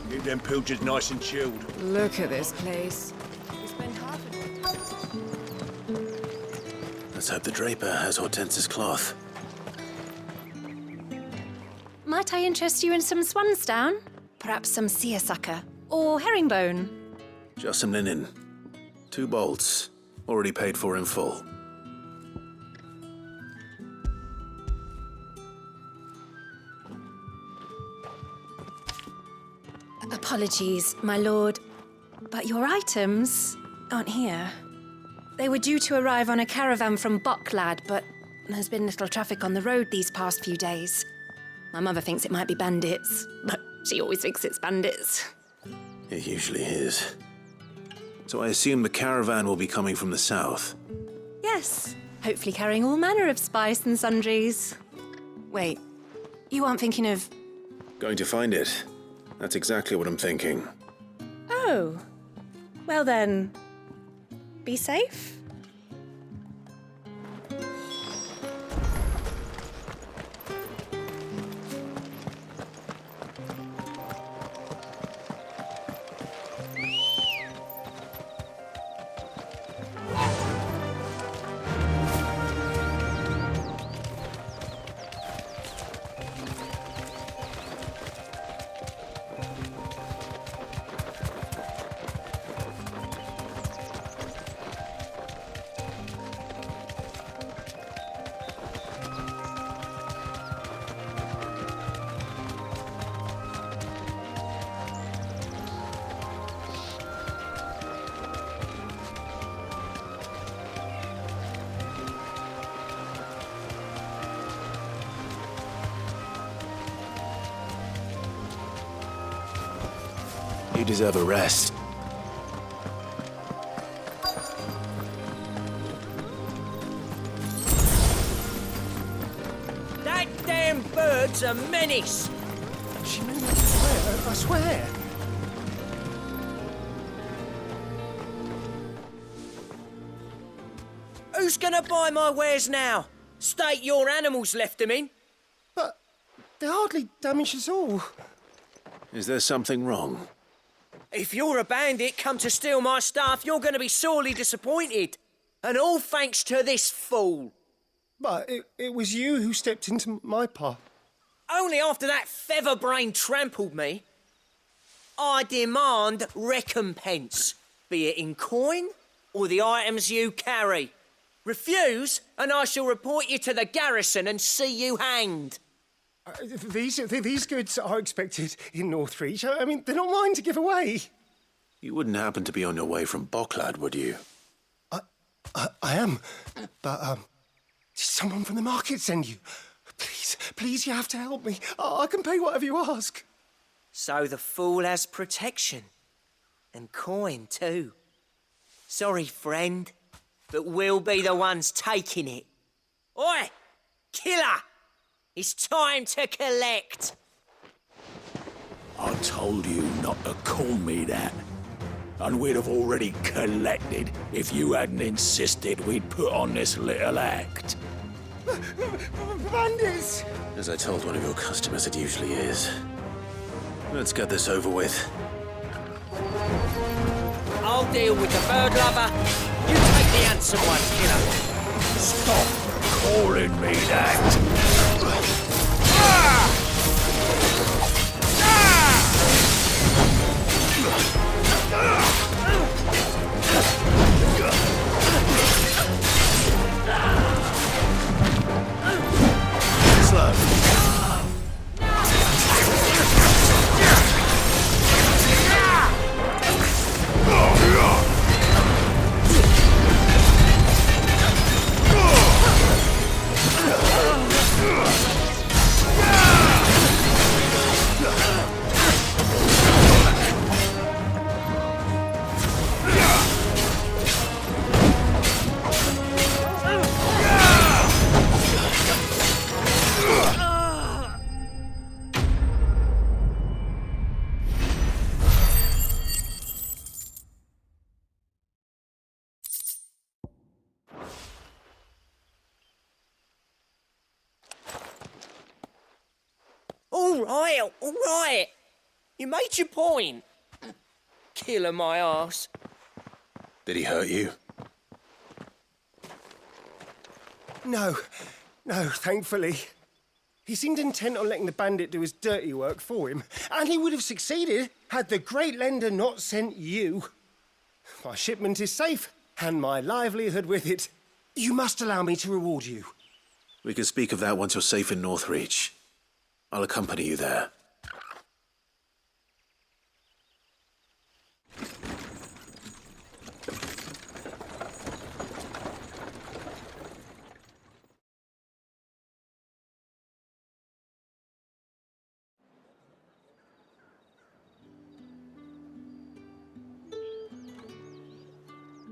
Keep them pilchards nice and chilled. Look at this place. We spend half of it. Let's hope the draper has Hortense's cloth. Might I interest you in some swansdown? Perhaps some seersucker or herringbone? Just some linen. 2 bolts. Already paid for in full. Apologies, my lord, but your items aren't here. They were due to arrive on a caravan from Bocklad, but there's been little traffic on the road these past few days. My mother thinks it might be bandits, but she always thinks it's bandits. It usually is. So I assume the caravan will be coming from the south. Yes, hopefully carrying all manner of spice and sundries. Wait, you aren't thinking of... Going to find it. That's exactly what I'm thinking. Oh, well then, be safe. You deserve a rest. That damn bird's a menace! She made me swear, I swear. Who's gonna buy my wares now? State your animals left them in. But they hardly damage us all. Is there something wrong? If you're a bandit come to steal my stuff, you're gonna be sorely disappointed. And all thanks to this fool. But it was you who stepped into my path. Only after that featherbrain trampled me. I demand recompense, be it in coin or the items you carry. Refuse, and I shall report you to the garrison and see you hanged. These goods are expected in Northreach. I mean, they're not mine to give away. You wouldn't happen to be on your way from Bocklad, would you? I am, but did someone from the market send you? Please, you have to help me. I can pay whatever you ask. So the fool has protection. And coin, too. Sorry, friend, but we'll be the ones taking it. Oi! Killer! It's time to collect. I told you not to call me that. And we'd have already collected if you hadn't insisted we'd put on this little act. Bandits! As I told one of your customers, it usually is. Let's get this over with. I'll deal with the bird lover. You take the handsome one, killer. Stop calling me that. Slow. All right. You made your point. Killer my arse. Did he hurt you? No, thankfully. He seemed intent on letting the bandit do his dirty work for him, and he would have succeeded had the great lender not sent you. My shipment is safe, and my livelihood with it. You must allow me to reward you. We can speak of that once you're safe in Northreach. I'll accompany you there.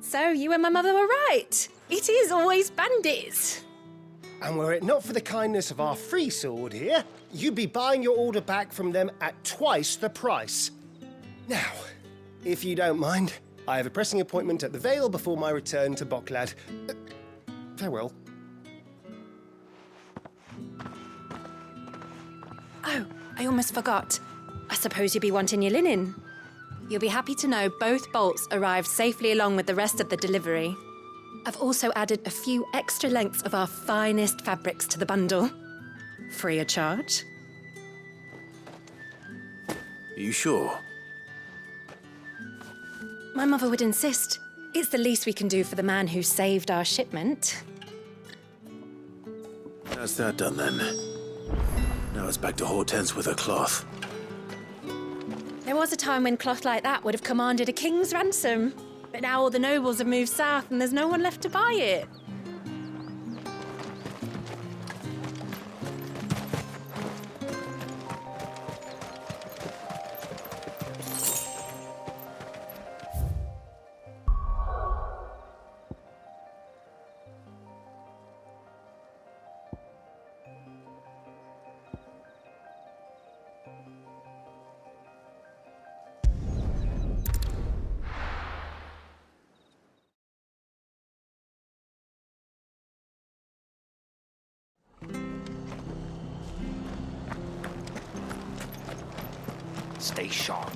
So you and my mother were right. It is always bandits. And were it not for the kindness of our free sword here, you'd be buying your order back from them at twice the price. Now, if you don't mind, I have a pressing appointment at the Vale before my return to Bocklad. Farewell. Oh, I almost forgot. I suppose you'll be wanting your linen. You'll be happy to know both bolts arrived safely along with the rest of the delivery. I've also added a few extra lengths of our finest fabrics to the bundle. Free of charge. Are you sure? My mother would insist. It's the least we can do for the man who saved our shipment. That's that done then. Now it's back to Hortense with her cloth. There was a time when cloth like that would have commanded a king's ransom. But now all the nobles have moved south and there's no one left to buy it. Stay sharp.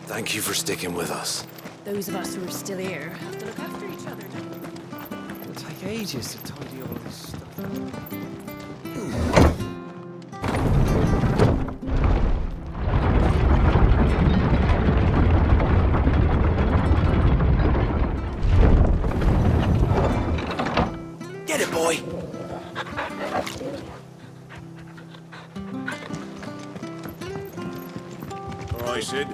Thank you for sticking with us. Those of us who are still here have to look after each other, don't we? It'll take ages to tidy all this stuff. Get it, boy! All right, Sid.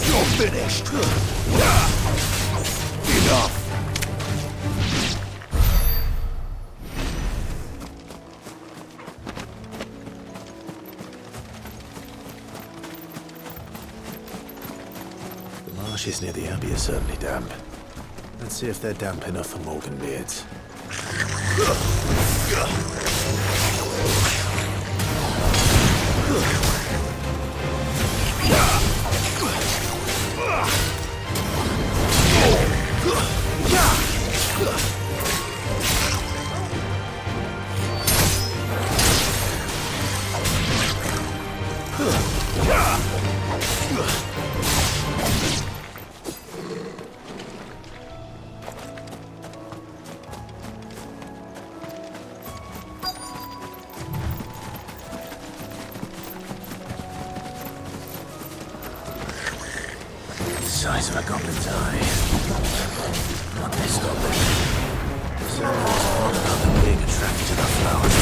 You're finished. Enough. The marshes near the Abbey are certainly damp. Let's see if they're damp enough for Morgan beards. Size of a goblin's eye. Not this goblin. Certainly was fond enough of being attracted to the flowers.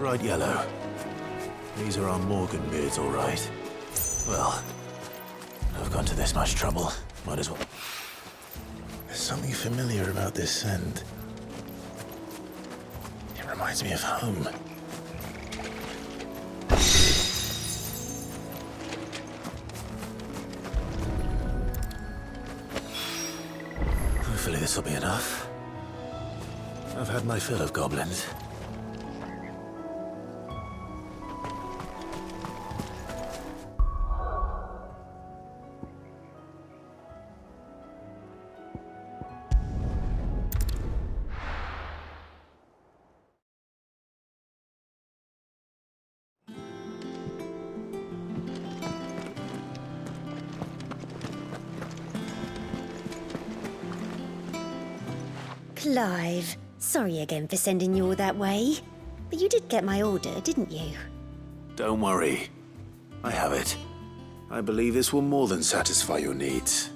bright yellow. These are our Morgan beards, all right. Well, I've gone to this much trouble. Might as well. There's something familiar about this scent. It reminds me of home. Hopefully this will be enough. I've had my fill of goblins. Clive, sorry again for sending you all that way. But you did get my order, didn't you? Don't worry. I have it. I believe this will more than satisfy your needs.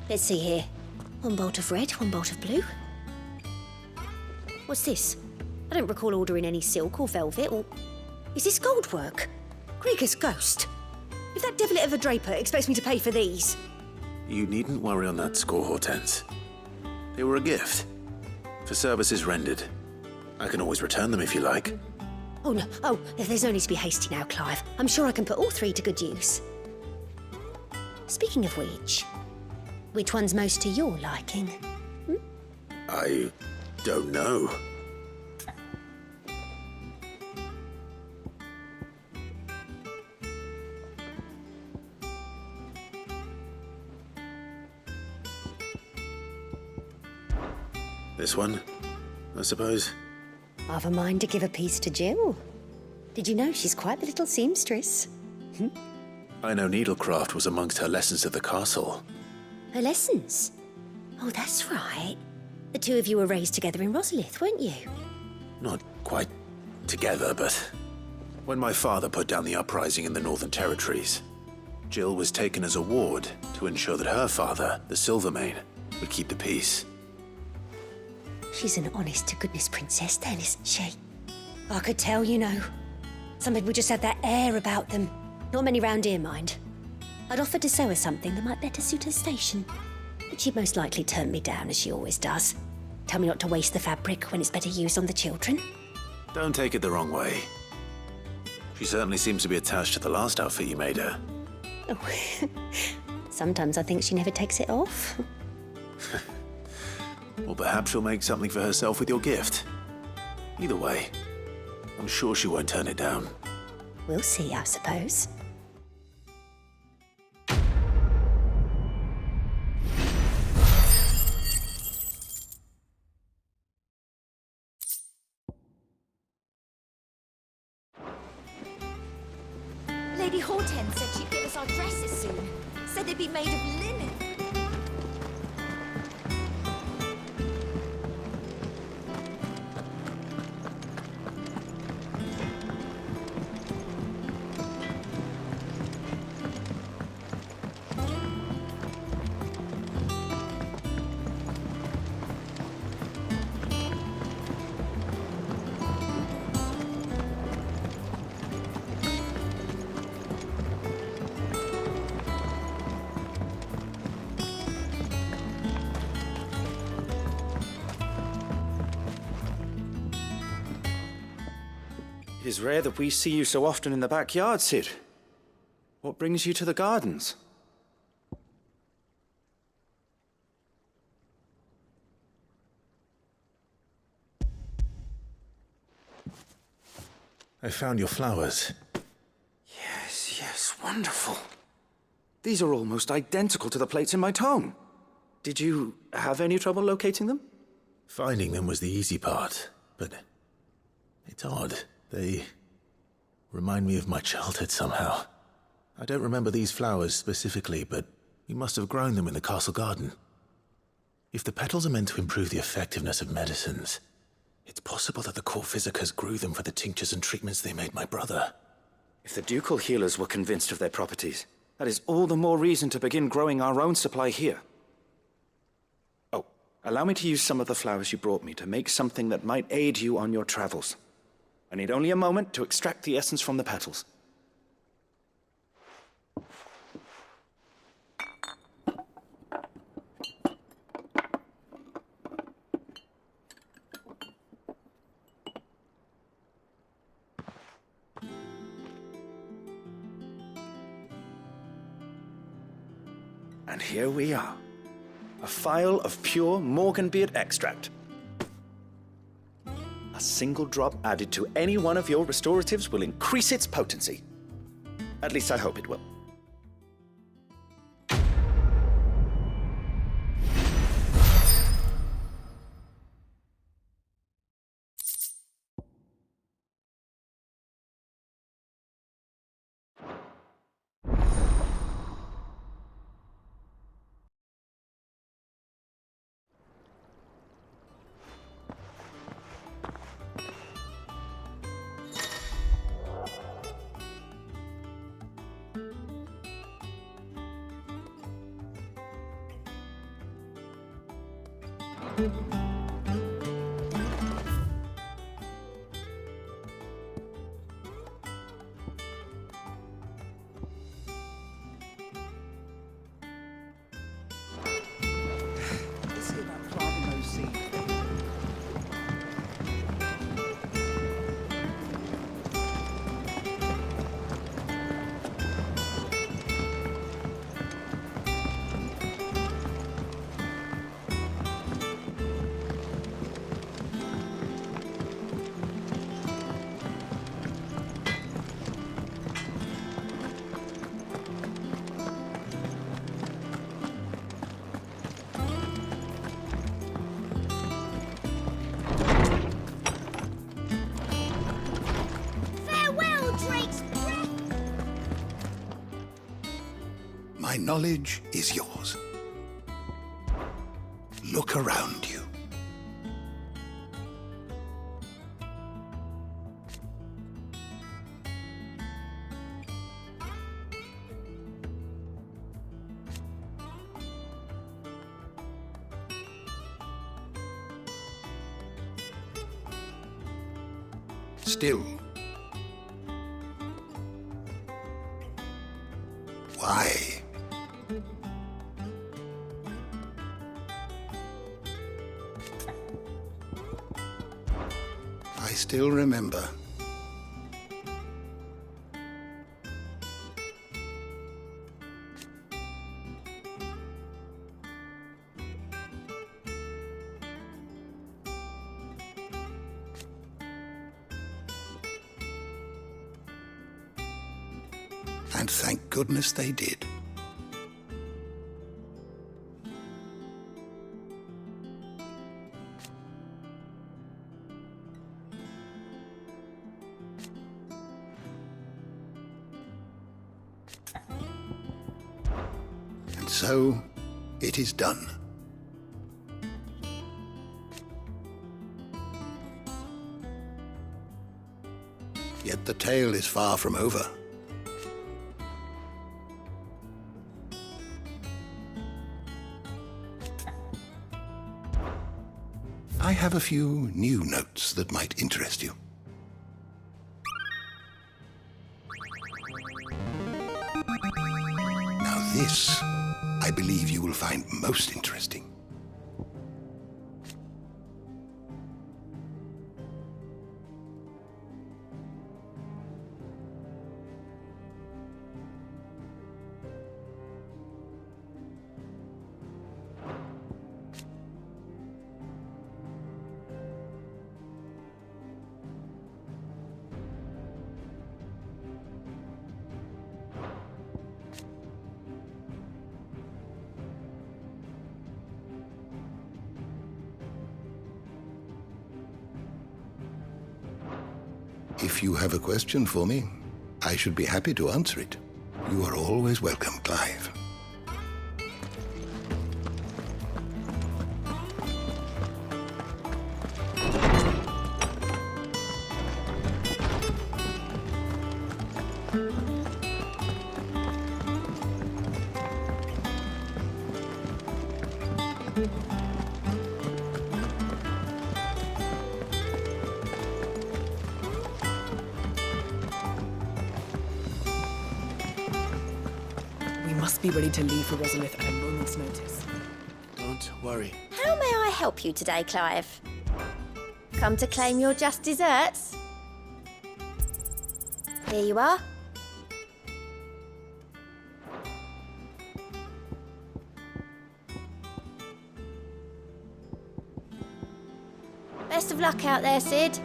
Let's see here. One bolt of red, one bolt of blue. What's this? I don't recall ordering any silk or velvet, or... Is this gold work? Krieger's ghost. If that devilet of a draper expects me to pay for these... You needn't worry on that score, Hortense. They were a gift. For services rendered. I can always return them if you like. Oh, no. Oh, there's no need to be hasty now, Clive. I'm sure I can put all three to good use. Speaking of which one's most to your liking? I don't know. This one, I suppose. I've a mind to give a piece to Jill. Did you know she's quite the little seamstress? I know needlecraft was amongst her lessons at the castle. Her lessons? Oh, that's right. The two of you were raised together in Rosalith, weren't you? Not quite together, but when my father put down the uprising in the Northern Territories, Jill was taken as a ward to ensure that her father, the Silvermane, would keep the peace. She's an honest-to-goodness princess then, isn't she? I could tell, you know. Some people just have that air about them. Not many round here, mind. I'd offered to sew her something that might better suit her station. But she'd most likely turn me down, as she always does. Tell me not to waste the fabric when it's better used on the children. Don't take it the wrong way. She certainly seems to be attached to the last outfit you made her. Oh, sometimes I think she never takes it off. Or perhaps she'll make something for herself with your gift. Either way, I'm sure she won't turn it down. We'll see, I suppose. Lady Hortense said she'd give us our dresses soon. Said they'd be made of linen. It is rare that we see you so often in the backyard, Cid. What brings you to the gardens? I found your flowers. Yes, wonderful. These are almost identical to the plates in my tome. Did you have any trouble locating them? Finding them was the easy part, but it's odd. They remind me of my childhood somehow. I don't remember these flowers specifically, but we must have grown them in the castle garden. If the petals are meant to improve the effectiveness of medicines, it's possible that the court physicers grew them for the tinctures and treatments they made my brother. If the ducal healers were convinced of their properties, that is all the more reason to begin growing our own supply here. Oh, allow me to use some of the flowers you brought me to make something that might aid you on your travels. I need only a moment to extract the essence from the petals. And here we are. A phial of pure Morganbeard extract. A single drop added to any one of your restoratives will increase its potency. At least I hope it will. My knowledge is yours. Look around you. Still. Why? I still remember. And thank goodness they did. And so, it is done. Yet the tale is far from over. I have a few new notes that might interest you. Now this, I believe you will find most interesting. If you have a question for me, I should be happy to answer it. You are always welcome, Clive. must be ready to leave for Rosalith at a moment's notice. Don't worry. How may I help you today, Clive? Come to claim your just desserts? Here you are. Best of luck out there, Sid.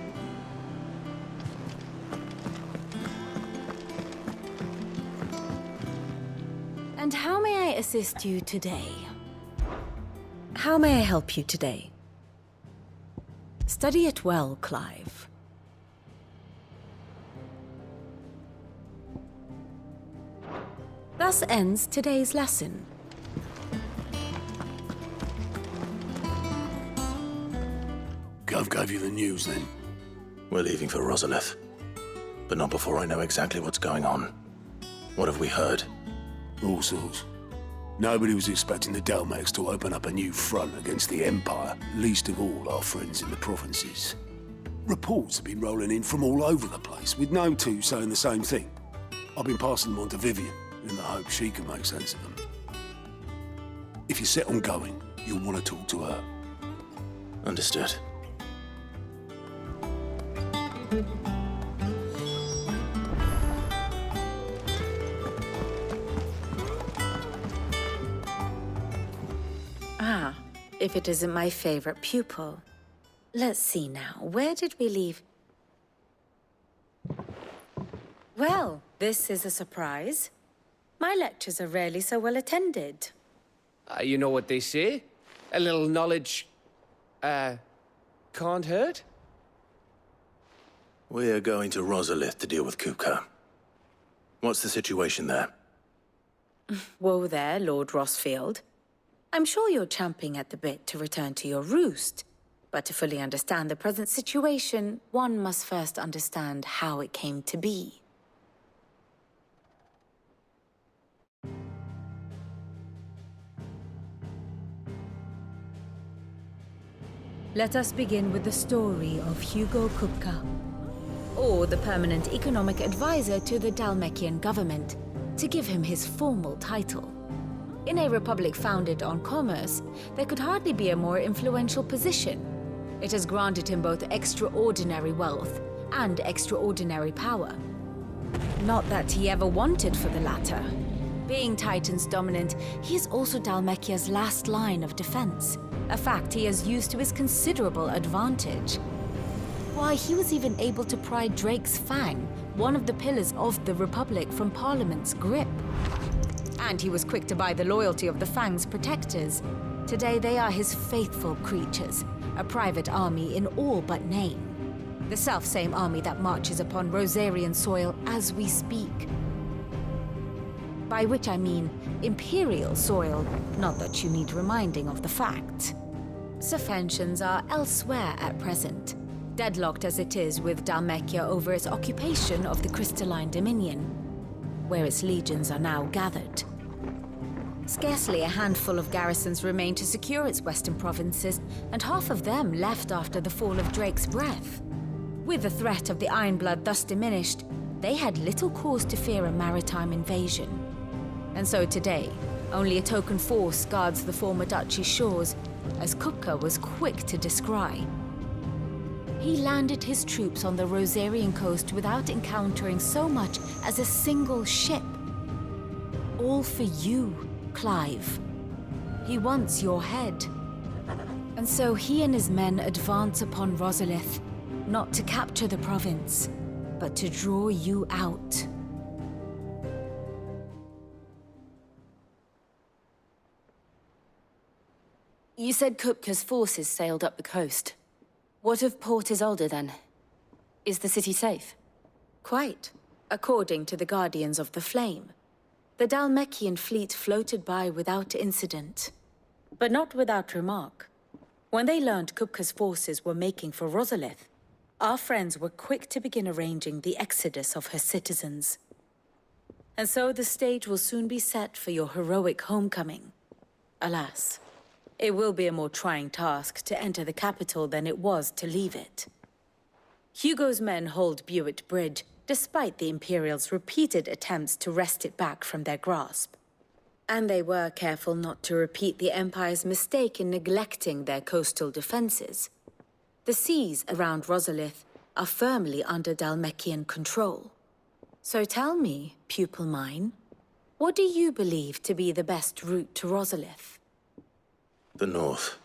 And how may I assist you today? How may I help you today? Study it well, Clive. Thus ends today's lesson. Gov gave you the news then? We're leaving for Rosalith. But not before I know exactly what's going on. What have we heard? All sorts. Nobody was expecting the Dalmex to open up a new front against the Empire, least of all our friends in the provinces. Reports have been rolling in from all over the place, with no two saying the same thing. I've been passing them on to Vivian, in the hope she can make sense of them. If you're set on going, you'll want to talk to her. Understood. Ah, if it isn't my favorite pupil. Let's see now, where did we leave? Well, this is a surprise. My lectures are rarely so well attended. You know what they say? A little knowledge, can't hurt? We're going to Rosalith to deal with Kupka. What's the situation there? Whoa there, Lord Rosfield. I'm sure you're champing at the bit to return to your roost. But to fully understand the present situation, one must first understand how it came to be. Let us begin with the story of Hugo Kupka, or the permanent economic advisor to the Dalmekian government, to give him his formal title. In a republic founded on commerce, there could hardly be a more influential position. It has granted him both extraordinary wealth and extraordinary power. Not that he ever wanted for the latter. Being Titan's dominant, he is also Dalmekia's last line of defense, a fact he has used to his considerable advantage. Why, he was even able to pry Drake's Fang, one of the pillars of the Republic, from Parliament's grip. And he was quick to buy the loyalty of the Fang's protectors. Today they are his faithful creatures, a private army in all but name. The self-same army that marches upon Rosarian soil as we speak. By which I mean Imperial soil, not that you need reminding of the fact. Sephensians are elsewhere at present, deadlocked as it is with Dalmekia over its occupation of the Crystalline Dominion, where its legions are now gathered. Scarcely a handful of garrisons remain to secure its western provinces, and half of them left after the fall of Drake's Breath. With the threat of the Ironblood thus diminished, they had little cause to fear a maritime invasion. And so today, only a token force guards the former duchy's shores, as Kupka was quick to descry. He landed his troops on the Rosarian coast without encountering so much as a single ship. All for you, Clive. He wants your head. And so he and his men advance upon Rosalith, not to capture the province, but to draw you out. You said Kupka's forces sailed up the coast. What of Port Isolde, then? Is the city safe? Quite, according to the Guardians of the Flame. The Dalmekian fleet floated by without incident, but not without remark. When they learned Kupka's forces were making for Rosalith, our friends were quick to begin arranging the exodus of her citizens. And so the stage will soon be set for your heroic homecoming. Alas, it will be a more trying task to enter the capital than it was to leave it. Hugo's men hold Buet Bridge, despite the Imperials' repeated attempts to wrest it back from their grasp. And they were careful not to repeat the Empire's mistake in neglecting their coastal defenses. The seas around Rosalith are firmly under Dhalmekian control. So tell me, pupil mine, what do you believe to be the best route to Rosalith? The north.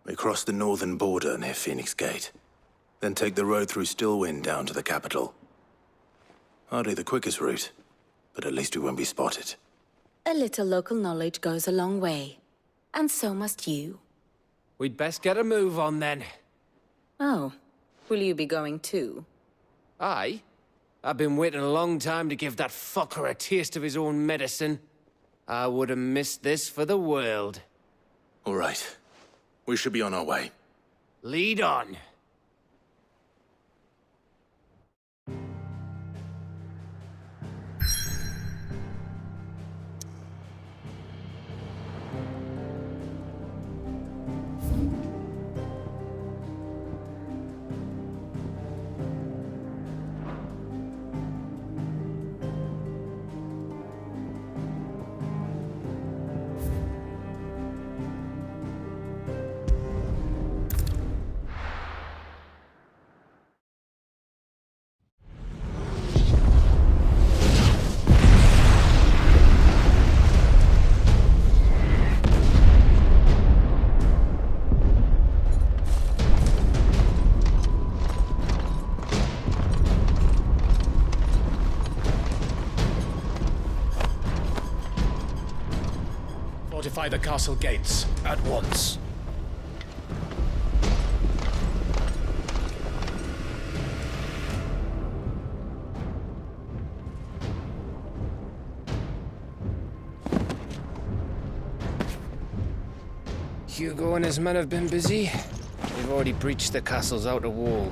We cross the northern border near Phoenix Gate, then take the road through Stillwind down to the capital. Hardly the quickest route, but at least we won't be spotted. A little local knowledge goes a long way, and so must you. We'd best get a move on then. Oh, will you be going too? Aye. I've been waiting a long time to give that fucker a taste of his own medicine. I would have missed this for the world. All right. We should be on our way. Lead on. Fortify the castle gates at once. Hugo and his men have been busy. They've already breached the castle's outer wall.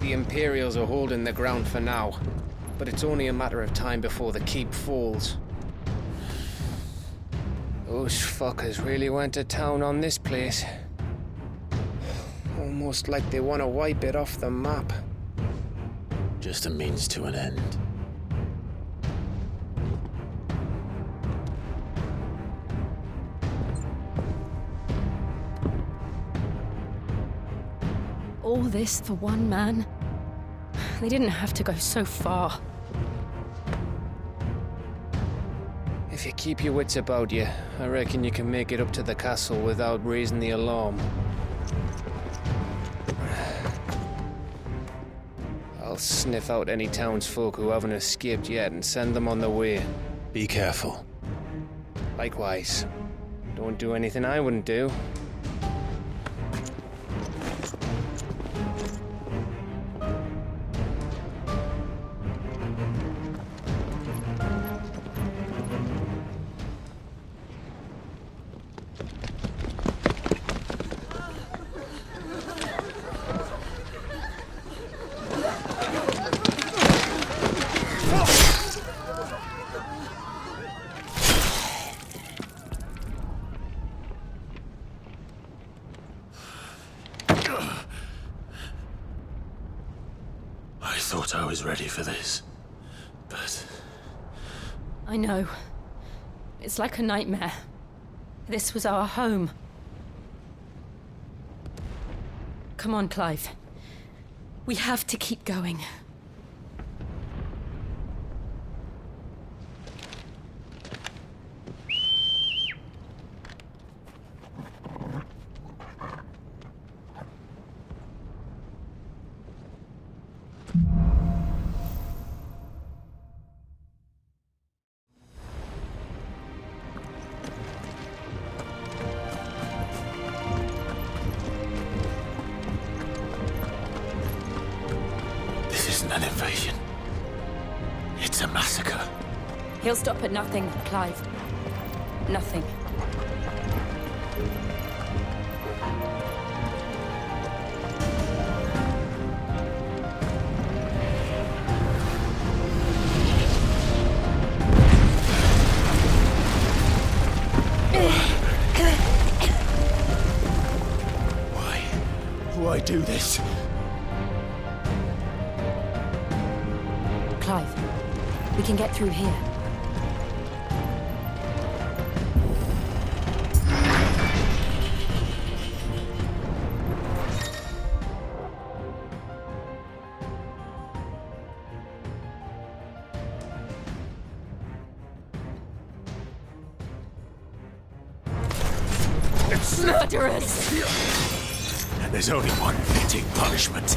The Imperials are holding the ground for now, but it's only a matter of time before the keep falls. Those fuckers really went to town on this place. Almost like they want to wipe it off the map. Just a means to an end. All this for one man? They didn't have to go so far. If you keep your wits about you, I reckon you can make it up to the castle without raising the alarm. I'll sniff out any townsfolk who haven't escaped yet and send them on their way. Be careful. Likewise. Don't do anything I wouldn't do. I thought I was ready for this, but... I know. It's like a nightmare. This was our home. Come on, Clive. We have to keep going. An invasion. It's a massacre. He'll stop at nothing, Clive. Nothing. Why do this? Clive, We can get through here. Murderers! And there's only one fitting punishment.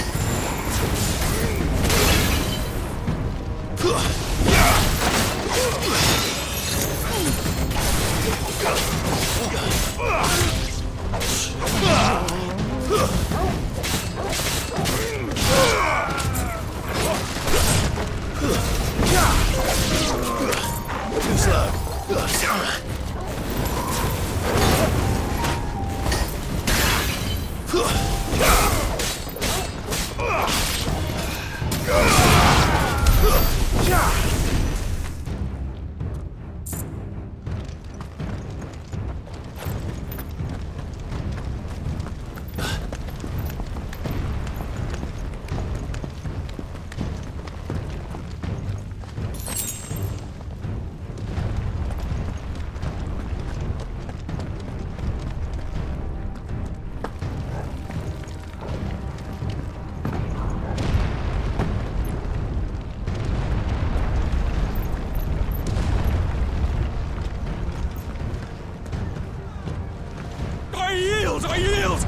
I yield!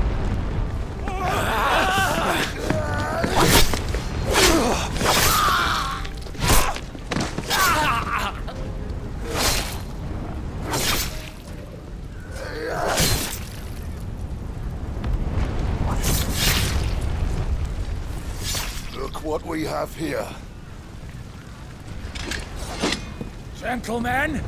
Look what we have here. Gentlemen!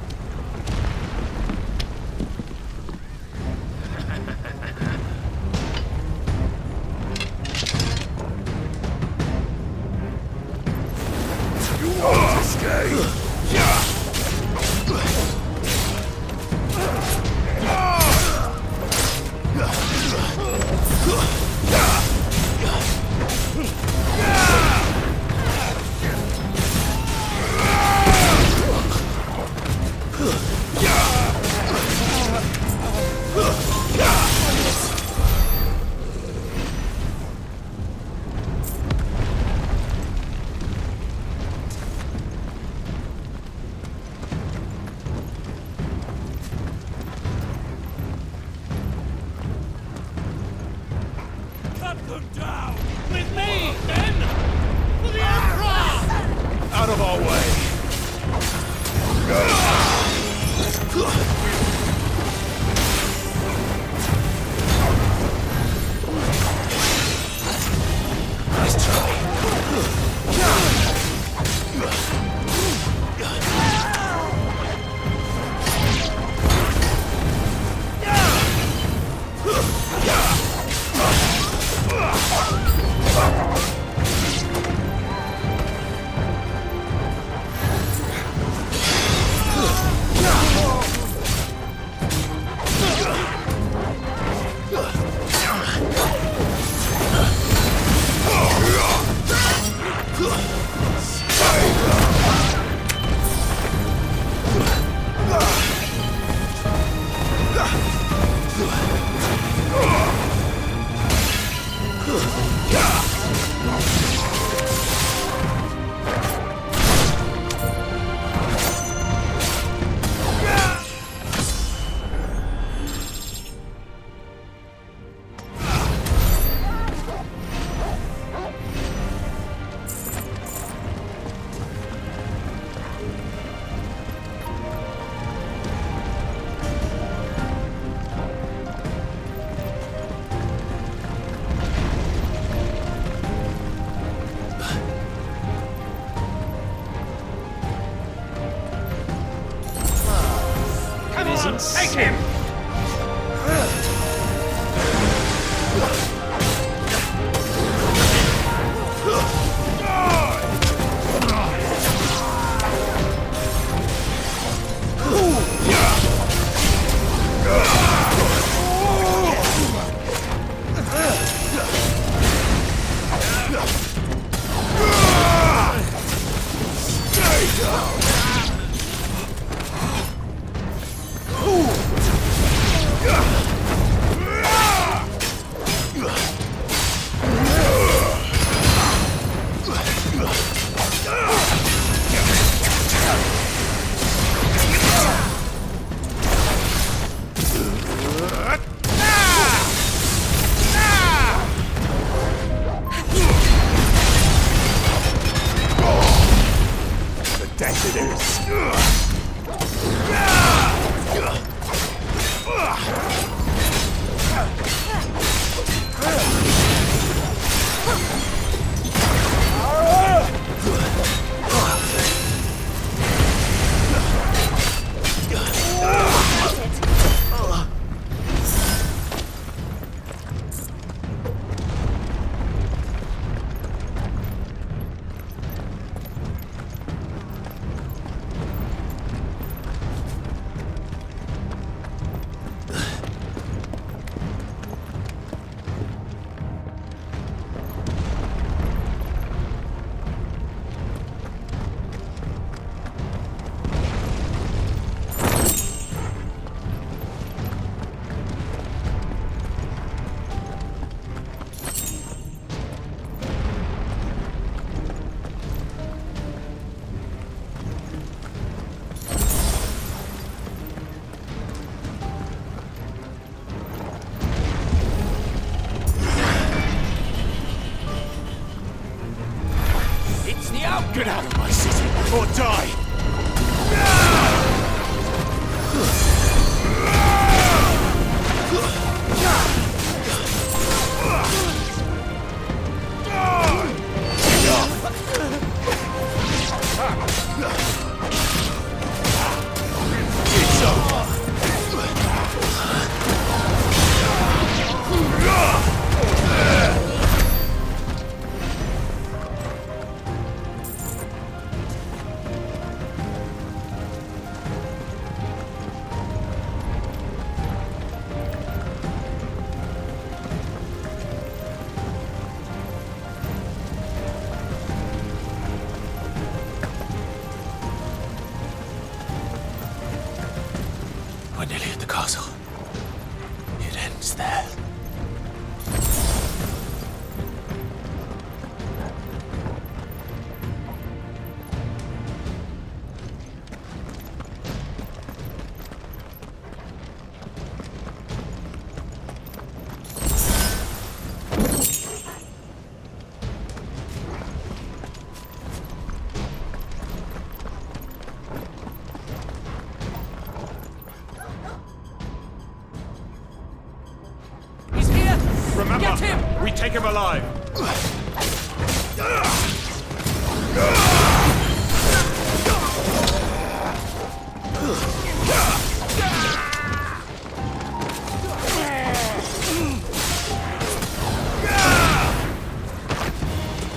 Remember, Get him! we take him alive.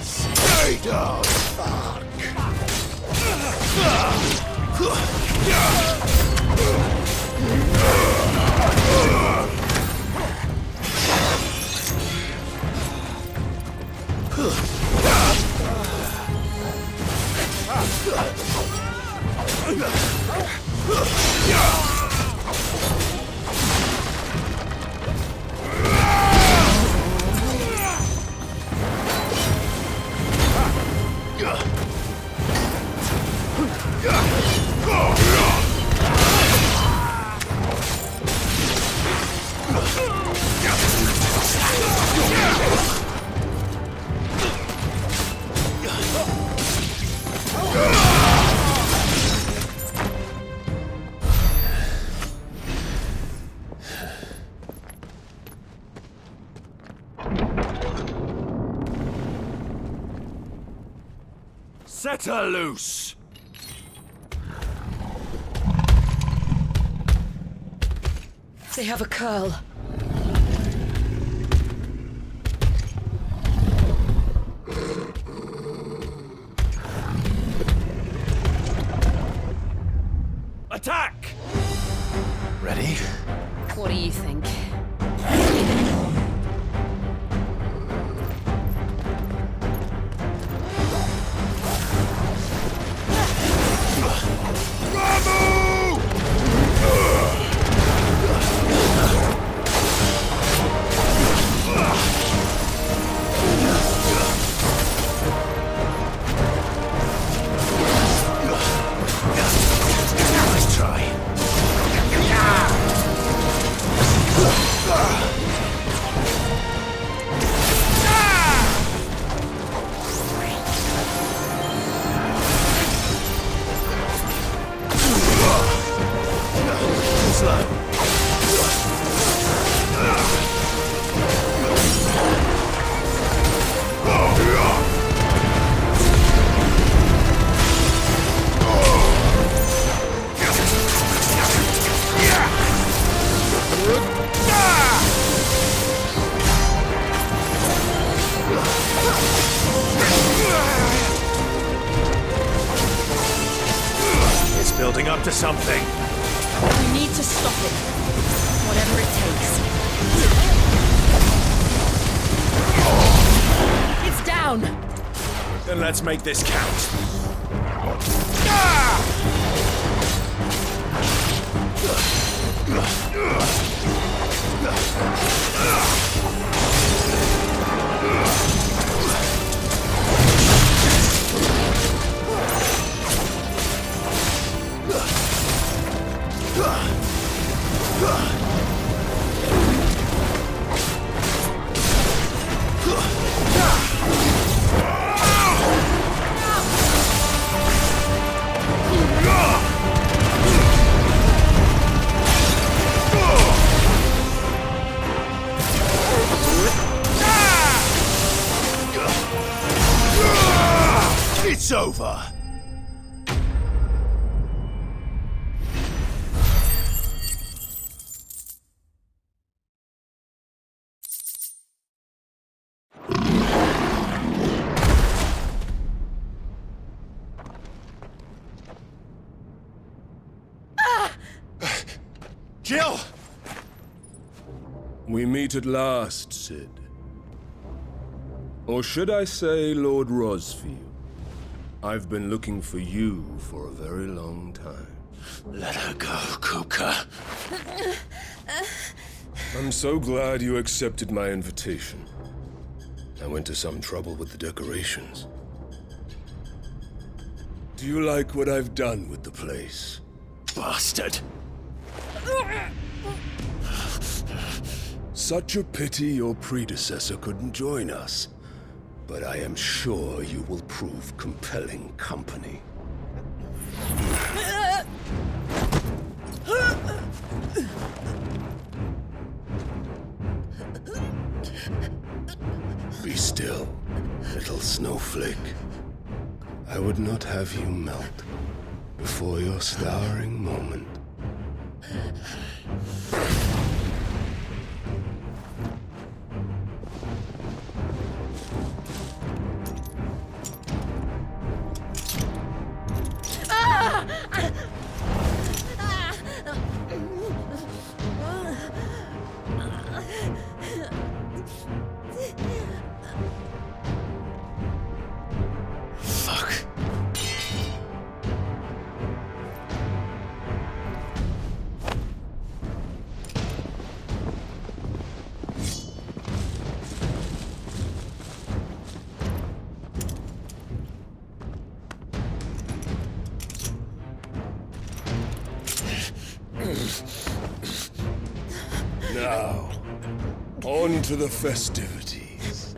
Stay down, fuck! Set her loose! They have a curl. Attack! Ready? What do you think? Nice try. It's building up to something. We need to stop it. Whatever it takes. It's down! Then let's make this count. It's over! Jill! We meet at last, Sid. Or should I say, Lord Rosfield? I've been looking for you for a very long time. Let her go, Kupka. I'm so glad you accepted my invitation. I went to some trouble with the decorations. Do you like what I've done with the place? Bastard. Such a pity your predecessor couldn't join us. But I am sure you will prove compelling company. Be still, little snowflake. I would not have you melt before your starring moment. Now, on to the festivities.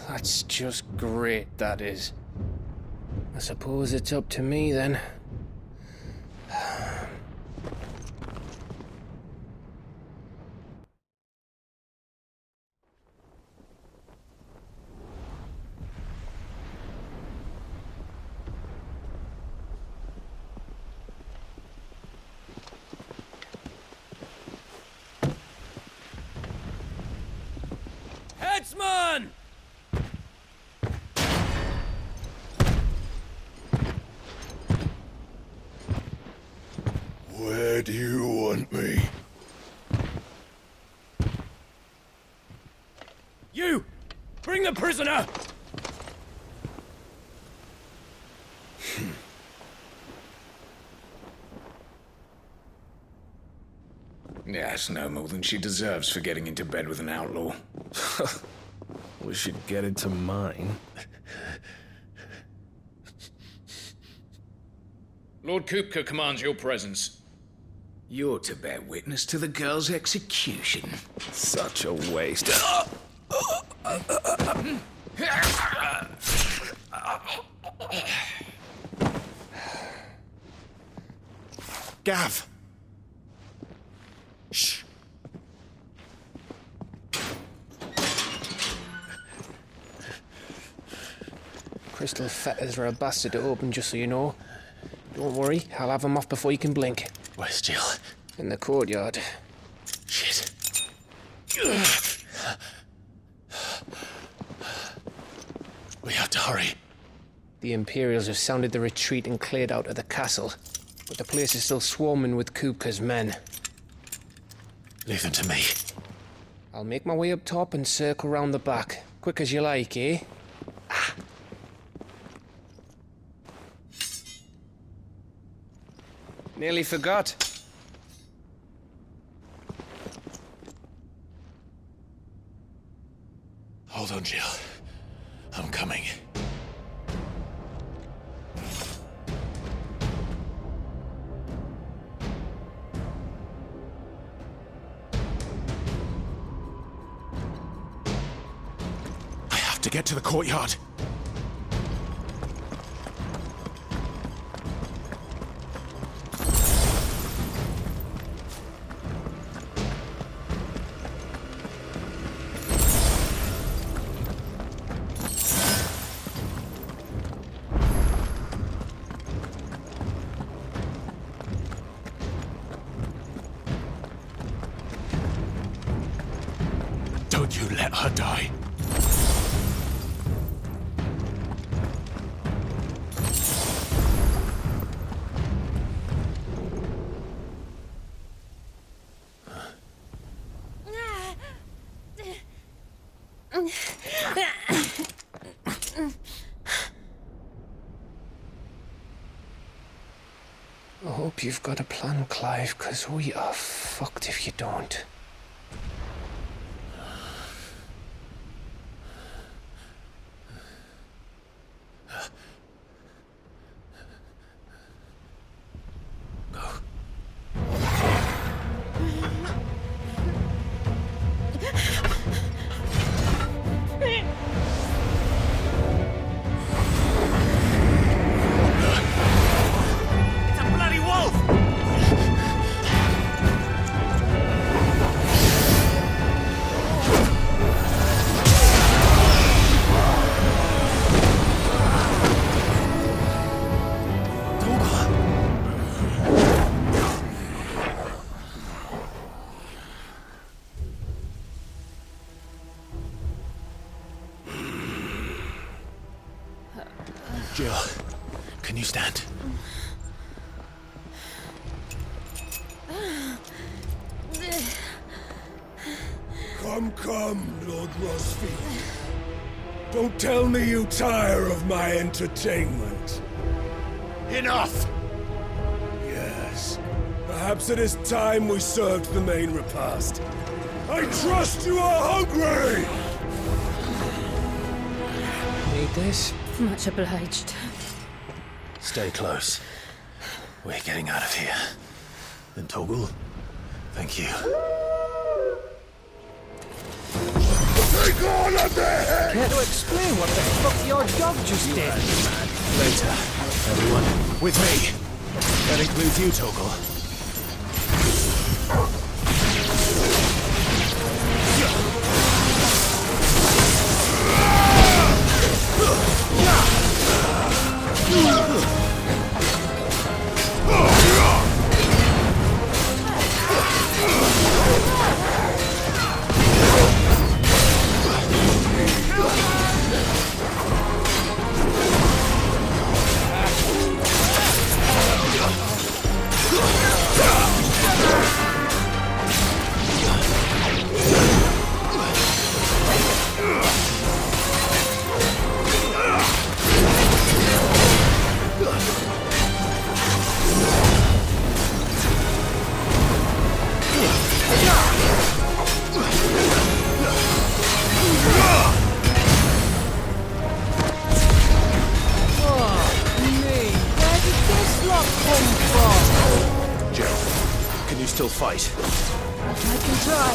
That's just great, that is. I suppose it's up to me, then. Headsman! Where do you want me? You! Bring the prisoner! Yes, no more than she deserves for getting into bed with an outlaw. We should get into mine. Lord Kupka commands your presence. You're to bear witness to the girl's execution. Such a waste. Gav! Shh. Crystal fetters are a bastard to open, just so you know. Don't worry, I'll have them off before you can blink. Where's Jill? In the courtyard. Shit. We have to hurry. The Imperials have sounded the retreat and cleared out of the castle, but the place is still swarming with Kupka's men. Leave them to me. I'll make my way up top and circle round the back. Quick as you like, eh? Nearly forgot. Hold on, Jill. I'm coming. I have to get to the courtyard. Don't you let her die. I hope you've got a plan, Clive, because we are fucked if you don't. Jill, can you stand? Come, Lord Rosfield. Don't tell me you tire of my entertainment. Enough! Yes. Perhaps it is time we served the main repast. I trust you are hungry! Need this? Much obliged. Stay close. We're getting out of here. And Toggle, thank you. Take all of their heads! Care to explain what the fuck your dog just did? Later. Everyone, with me. That includes you, Toggle. Still fight. I can try.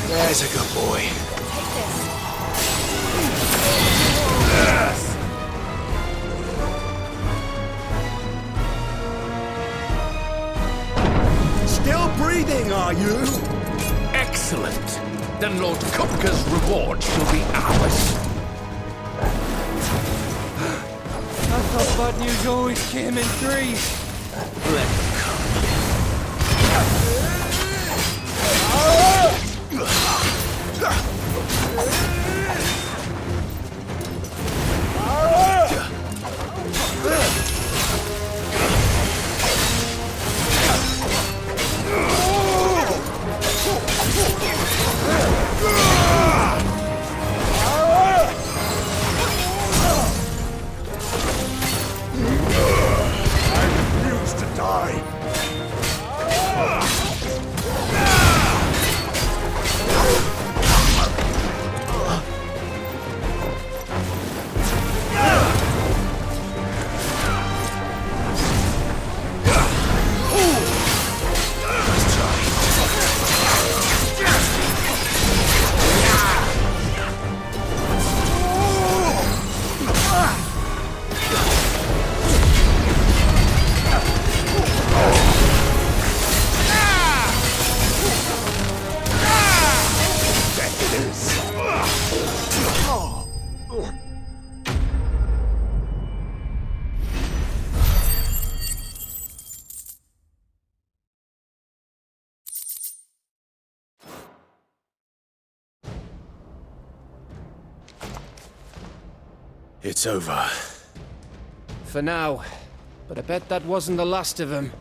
There's a good boy. Still breathing, are you? Excellent. Then Lord Kupka's reward shall be ours. I thought bad news always came in threes. Let them come. It's over. For now. But I bet that wasn't the last of them.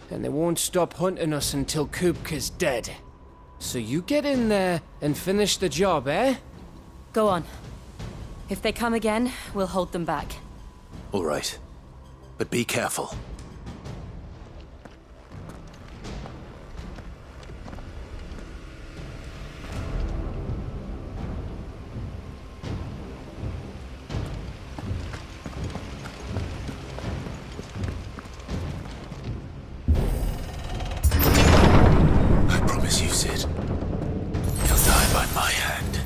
And they won't stop hunting us until Kupka's dead. So you get in there and finish the job, eh? Go on. If they come again, we'll hold them back. All right. But be careful. You, Sid. He'll die by my hand.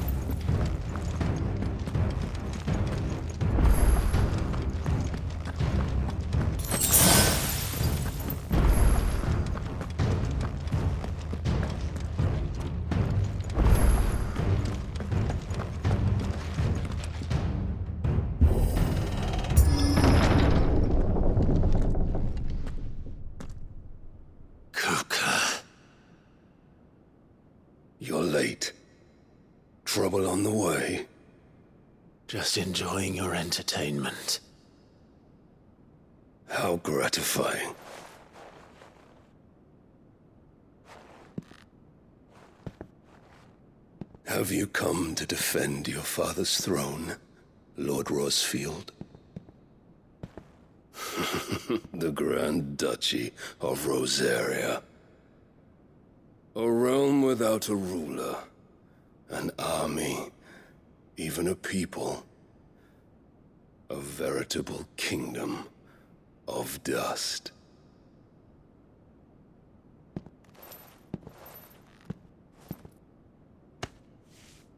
trouble on the way? Just enjoying your entertainment. How gratifying. Have you come to defend your father's throne, Lord Rosfield? The Grand Duchy of Rosaria. A realm without a ruler, an army, even a people. A veritable kingdom of dust.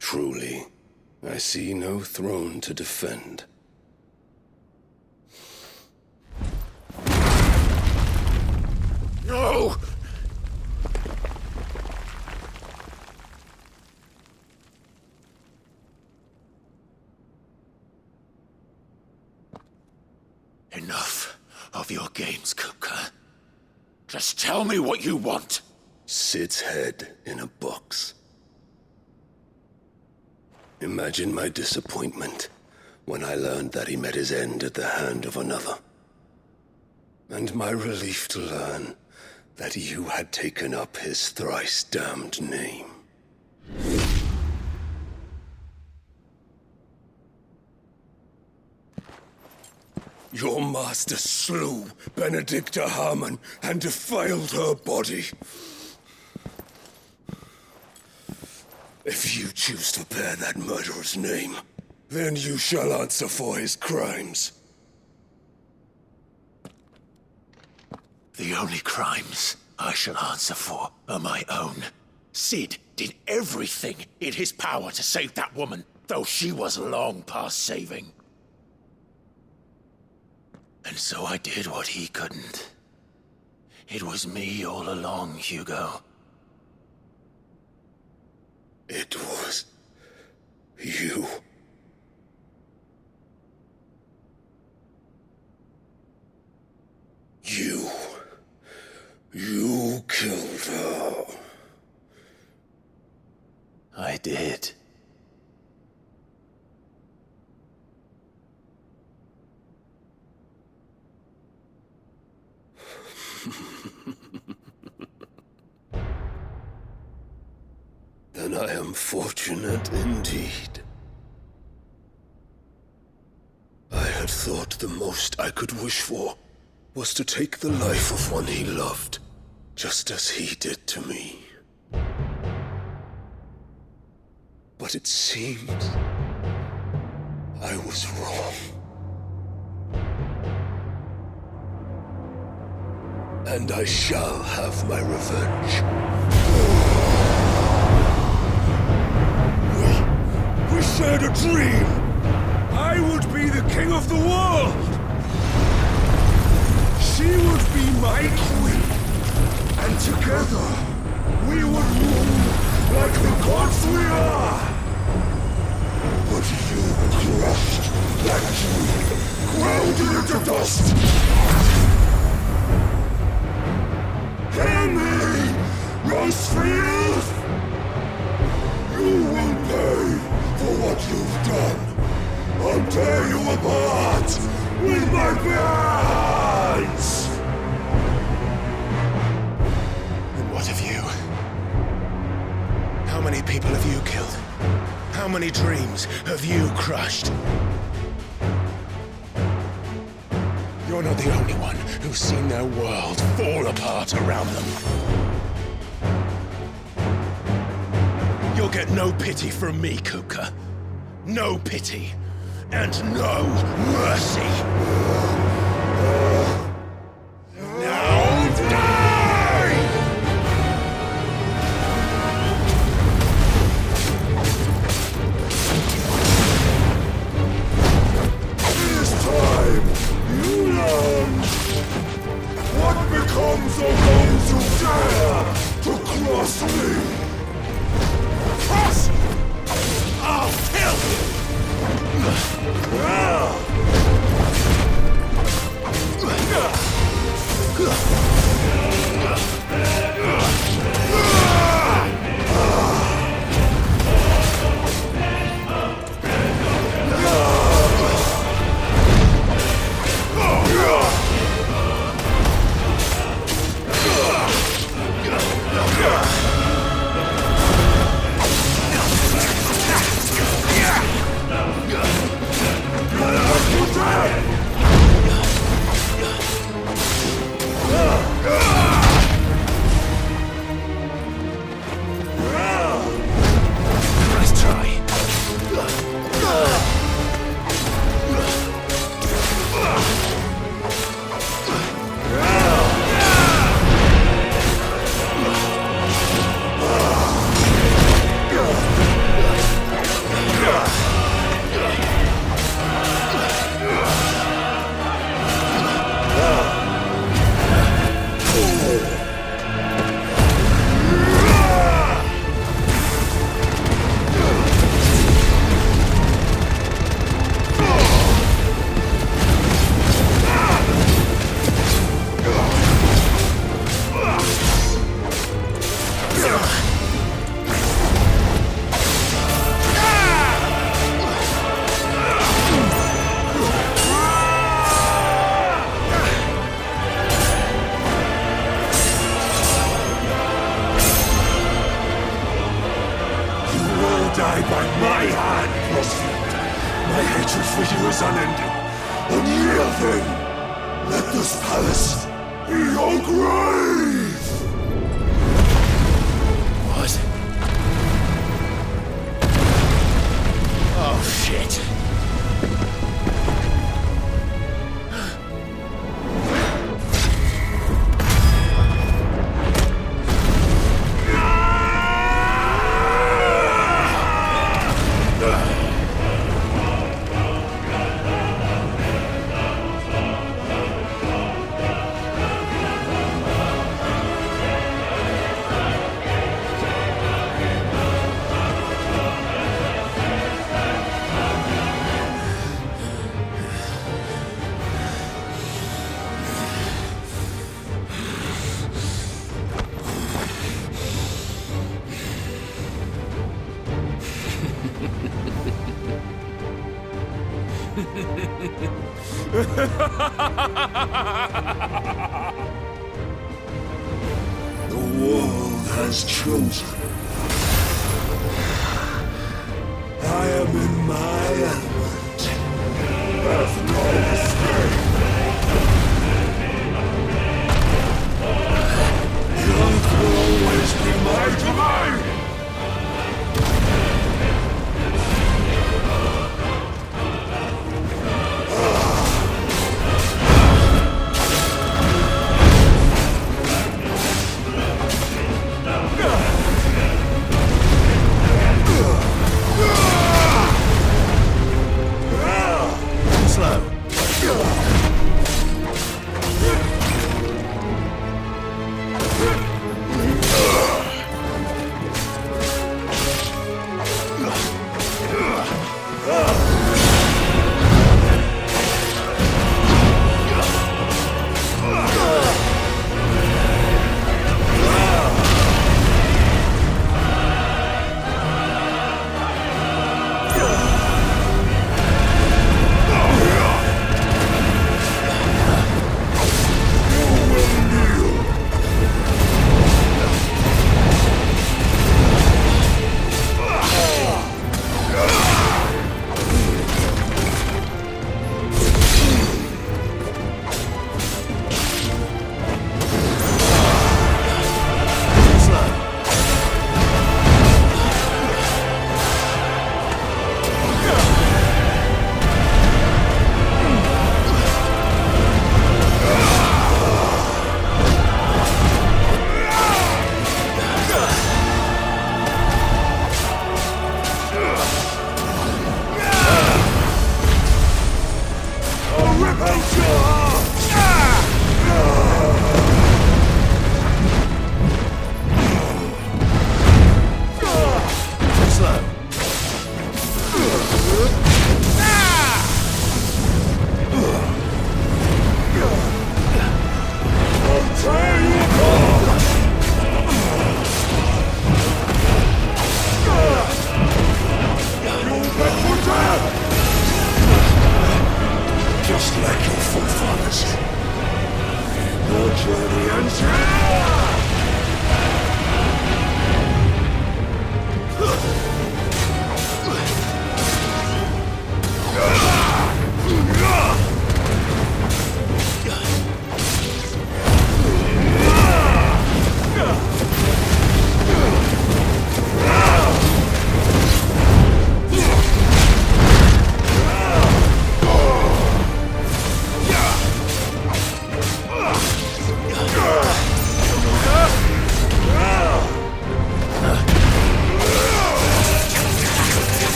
Truly, I see no throne to defend. No! Enough of your games, Kupka. Just tell me what you want. Sid's head in a box. Imagine my disappointment when I learned that he met his end at the hand of another. And my relief to learn that you had taken up his thrice-damned name. Your master slew Benedicta Harmon and defiled her body. If you choose to bear that murderer's name, then you shall answer for his crimes. The only crimes I shall answer for are my own. Sid did everything in his power to save that woman, though she was long past saving. And so I did what he couldn't. It was me all along, Hugo. It was you. You killed her. I did. Then I am fortunate indeed. I had thought the most I could wish for was to take the life of one he loved, just as he did to me. But it seems I was wrong. And I shall have my revenge. We shared a dream! I would be the king of the world! She would be my queen! And together, we would rule like the gods we are! But you crushed that dream, ground it into dust! Hear me, Rosfield! You will pay for what you've done. I'll tear you apart with my bands! And what of you? How many people have you killed? How many dreams have you crushed? You're not the only one who's seen their world fall apart around them. You'll get no pity from me, Kupka. No pity. And no mercy. Now die! This time, you learn what becomes of those who dare to cross me. Cross! I'll kill you! die by my hand, Rosfield. My hatred for you is unending, unyielding. Let this palace be your grave! What? Oh, shit. The world has chosen. I am in my element. There's no escape. The earth will always be my domain.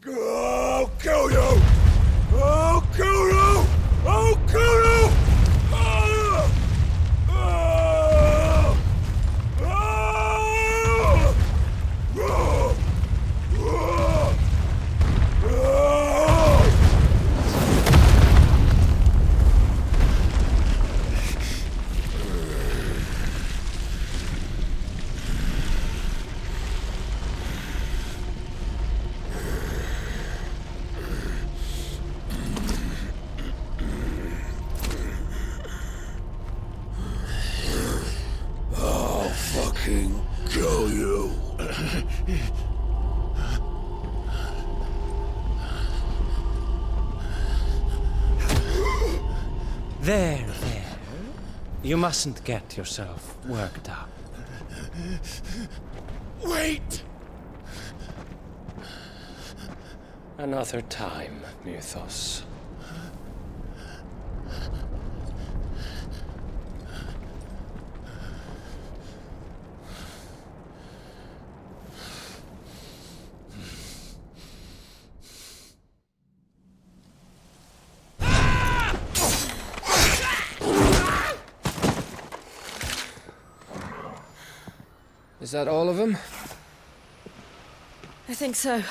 I'll kill you! I'll kill you! I'll kill you! Ah! Ah! Ah! Ah! I'll fucking kill you. There. You mustn't get yourself worked up. Wait! Another time, Mythos. Is that all of them? I think so.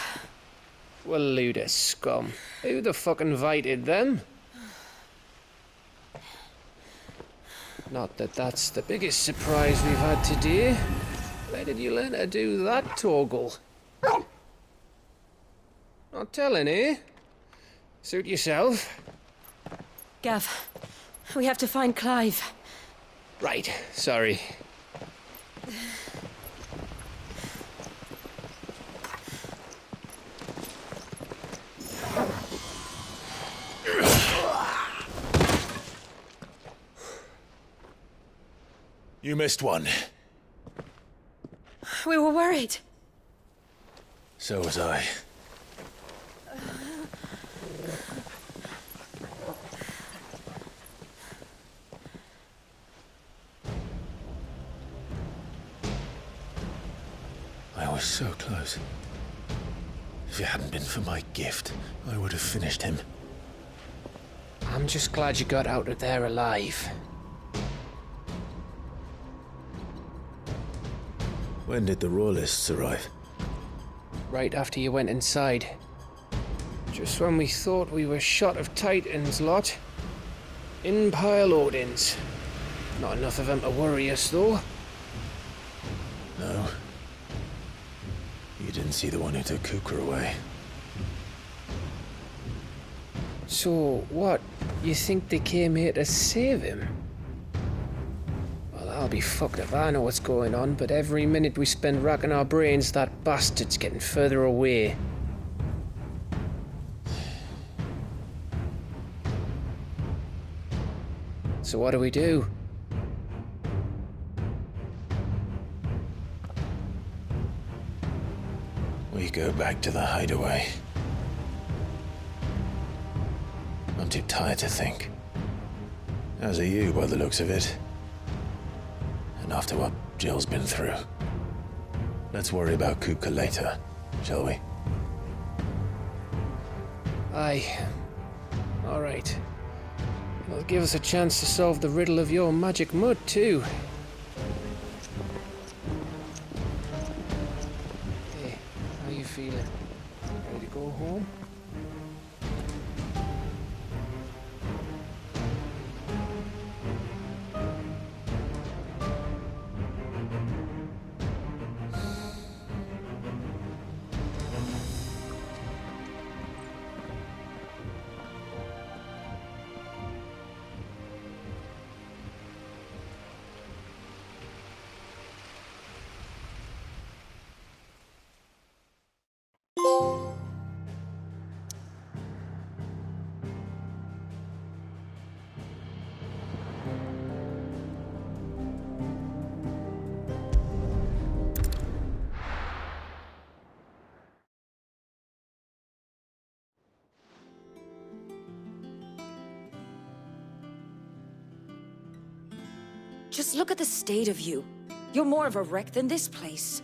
Well, load of scum. Who the fuck invited them? Not that that's the biggest surprise we've had today. Where did you learn to do that, Torgal? Not telling, eh? Suit yourself. Gav, we have to find Clive. Right, sorry. You missed one. We were worried. So was I. I was so close. If it hadn't been for my gift, I would have finished him. I'm just glad you got out of there alive. When did the Royalists arrive? Right after you went inside. Just when we thought we were shot of Titans, lot. In pile Odins. Not enough of them to worry us, though. No. You didn't see the one who took Kupka away. So, what? You think they came here to save him? Well, I'll be fucked if I know what's going on, but every minute we spend racking our brains, that bastard's getting further away. So what do we do? We go back to the hideaway. I'm too tired to think. As are you, by the looks of it. And after what Jill's been through. Let's worry about Kupka later, shall we? Aye. All right. It'll give us a chance to solve the riddle of your magic mud, too. Hey, how you feeling? Ready to go home? Just look at the state of you. You're more of a wreck than this place.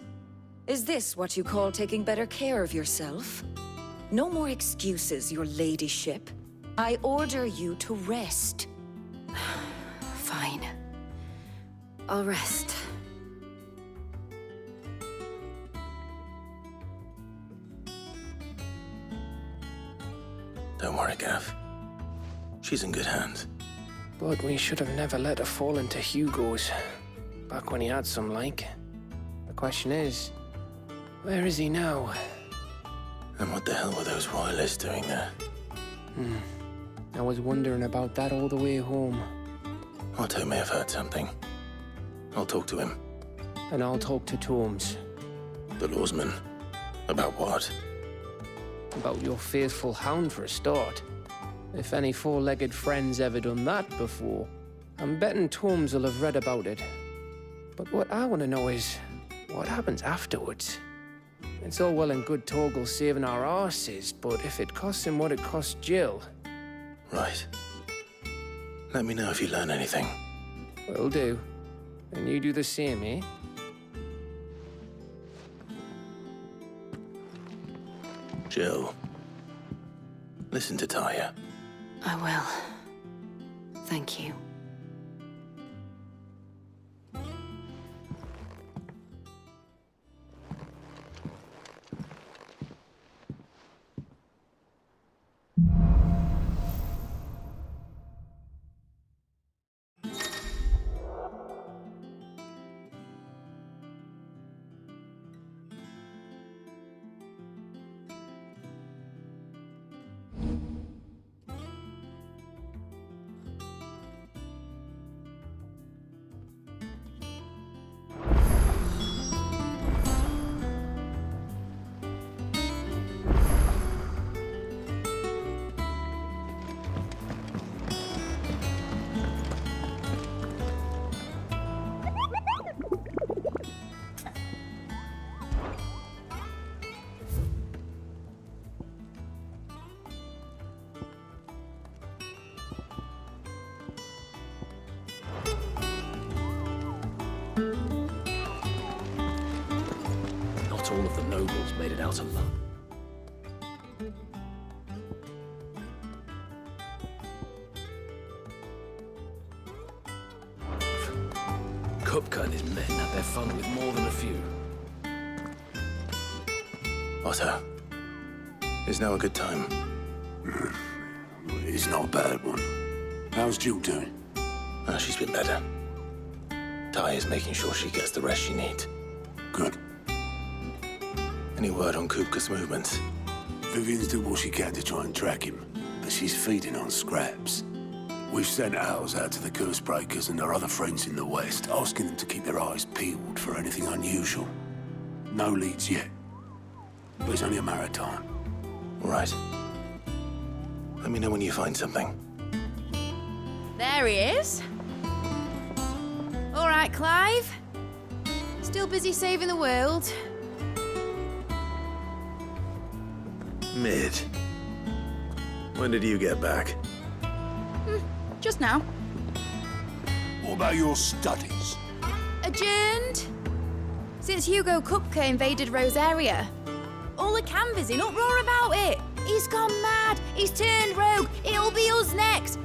Is this what you call taking better care of yourself? No more excuses, your ladyship. I order you to rest. Fine. I'll rest. Don't worry, Gav. She's in good hands. But we should have never let her fall into Hugo's. Back when he had some like. The question is, where is he now? And what the hell were those royalists doing there? I was wondering about that all the way home. Otto may have heard something. I'll talk to him. And I'll talk to Tomes. The lawsman? About what? About your faithful hound for a start. If any four-legged friend's ever done that before, I'm betting Tomes will have read about it. But what I want to know is, what happens afterwards? It's all well and good Torgal saving our arses, but if it costs him what it cost Jill... Right. Let me know if you learn anything. Will do. And you do the same, eh? Jill, listen to Taya. I will. Thank you. Not all of the nobles made it out alive. Kupka and his men had their fun with more than a few. Otto, is now a good time? It's not a bad one. How's Jill doing? She's been better. Taya's making sure she gets the rest she needs. Good. Any word on Kupka's movements? Vivian's doing what she can to try and track him, but she's feeding on scraps. We've sent ours out to the Curse Breakers and our other friends in the West, asking them to keep their eyes peeled for anything unusual. No leads yet, but it's only a matter of time. Right. Let me know when you find something. There he is. All right, Clive. Still busy saving the world. Mid. When did you get back? Just now. What about your studies? Adjourned. Since Hugo Kupka invaded Rosaria. All the canvassing in uproar about it. He's gone mad. He's turned rogue. It'll be us next.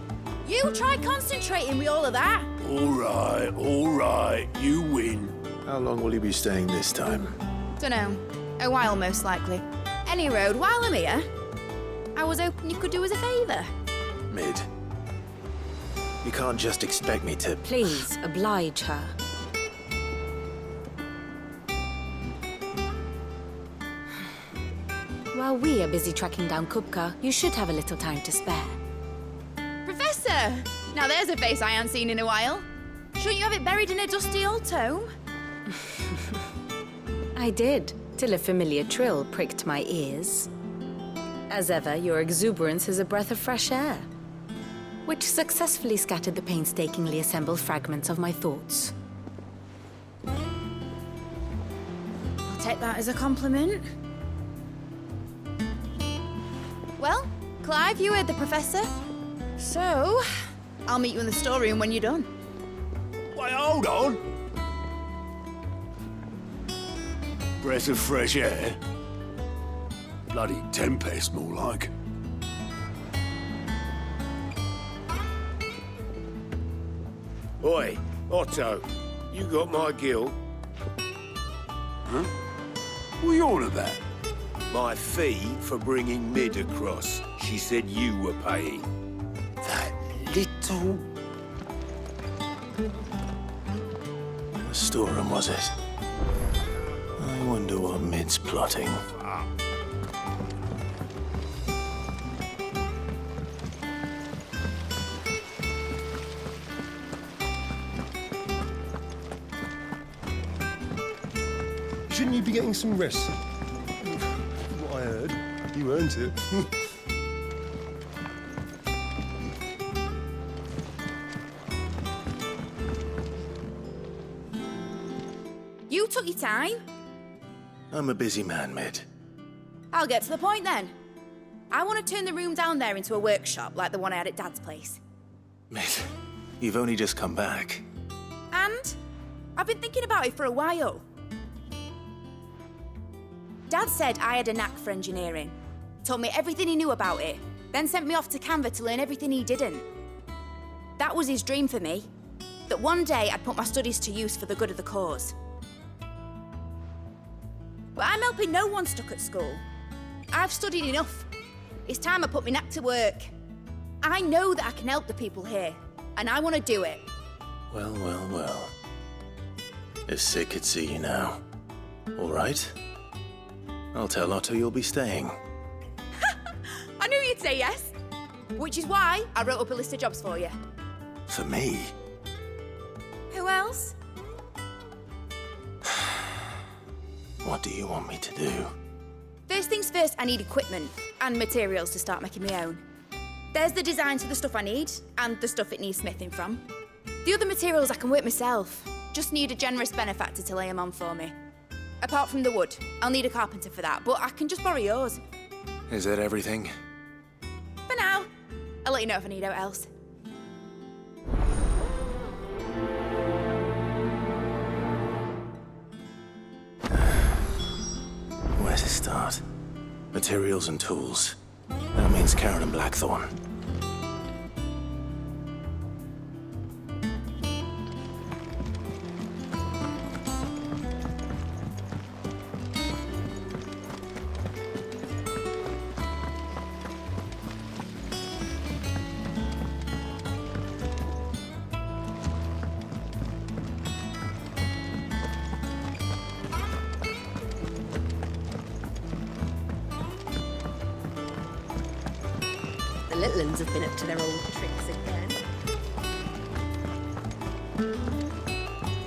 You try concentrating with all of that. All right. You win. How long will you be staying this time? Dunno. A while, most likely. Any road, while I'm here, I was hoping you could do us a favour. Mid. You can't just expect me to... Please, oblige her. While we are busy tracking down Kupka, you should have a little time to spare. Professor! Now there's a face I haven't seen in a while. Shouldn't you have it buried in a dusty old tome? I did, till a familiar trill pricked my ears. As ever, your exuberance is a breath of fresh air, which successfully scattered the painstakingly assembled fragments of my thoughts. I'll take that as a compliment. Well, Clive, you heard the Professor. So, I'll meet you in the storeroom when you're done. Wait, hold on. Breath of fresh air? Bloody tempest, more like. Oi, Otto, you got my gill? Huh? What are you on about? My fee for bringing Mid across. She said you were paying. That little... The storeroom, was it? I wonder what Mid's plotting. Shouldn't you be getting some rest? From what I heard, you earned it. You took your time. I'm a busy man, Mid. I'll get to the point then. I want to turn the room down there into a workshop like the one I had at Dad's place. Mid, you've only just come back. And I've been thinking about it for a while. Dad said I had a knack for engineering. Told me everything he knew about it, then sent me off to Canva to learn everything he didn't. That was his dream for me. That one day I'd put my studies to use for the good of the cause. But I'm helping no one stuck at school. I've studied enough. It's time I put my knack to work. I know that I can help the people here, and I want to do it. Well, well, well. If Sid could see you now. All right. I'll tell Otto you'll be staying. I knew you'd say yes. Which is why I wrote up a list of jobs for you. For me? Who else? What do you want me to do? First things first, I need equipment and materials to start making my own. There's the designs for the stuff I need and the stuff it needs smithing from. The other materials I can work myself. Just need a generous benefactor to lay them on for me. Apart from the wood, I'll need a carpenter for that, but I can just borrow yours. Is that everything? For now. I'll let you know if I need out else. Where to start? Materials and tools. That means Karen and Blackthorn. The little ones have been up to their old tricks again.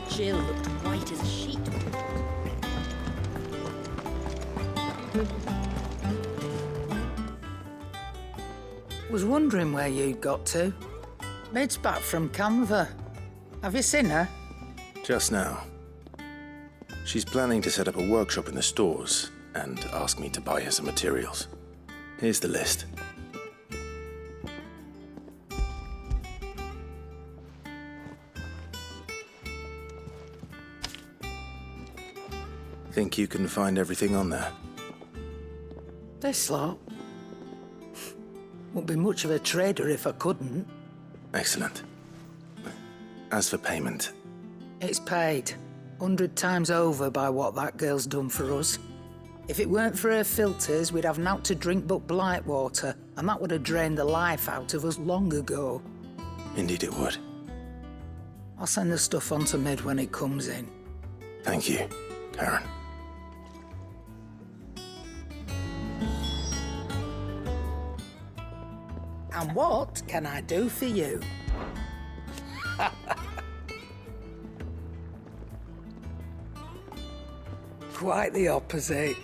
Jill looked white as a sheet. Was wondering where you'd got to. Mid's back from Canva. Have you seen her? Just now. She's planning to set up a workshop in the stores and ask me to buy her some materials. Here's the list. Think you can find everything on there? This lot. Wouldn't be much of a trader if I couldn't. Excellent. As for payment? It's paid 100 times over by what that girl's done for us. If it weren't for her filters, we'd have naught to drink but blight water, and that would have drained the life out of us long ago. Indeed it would. I'll send the stuff on to Mid when it comes in. Thank you, Karen. And what can I do for you? Quite the opposite.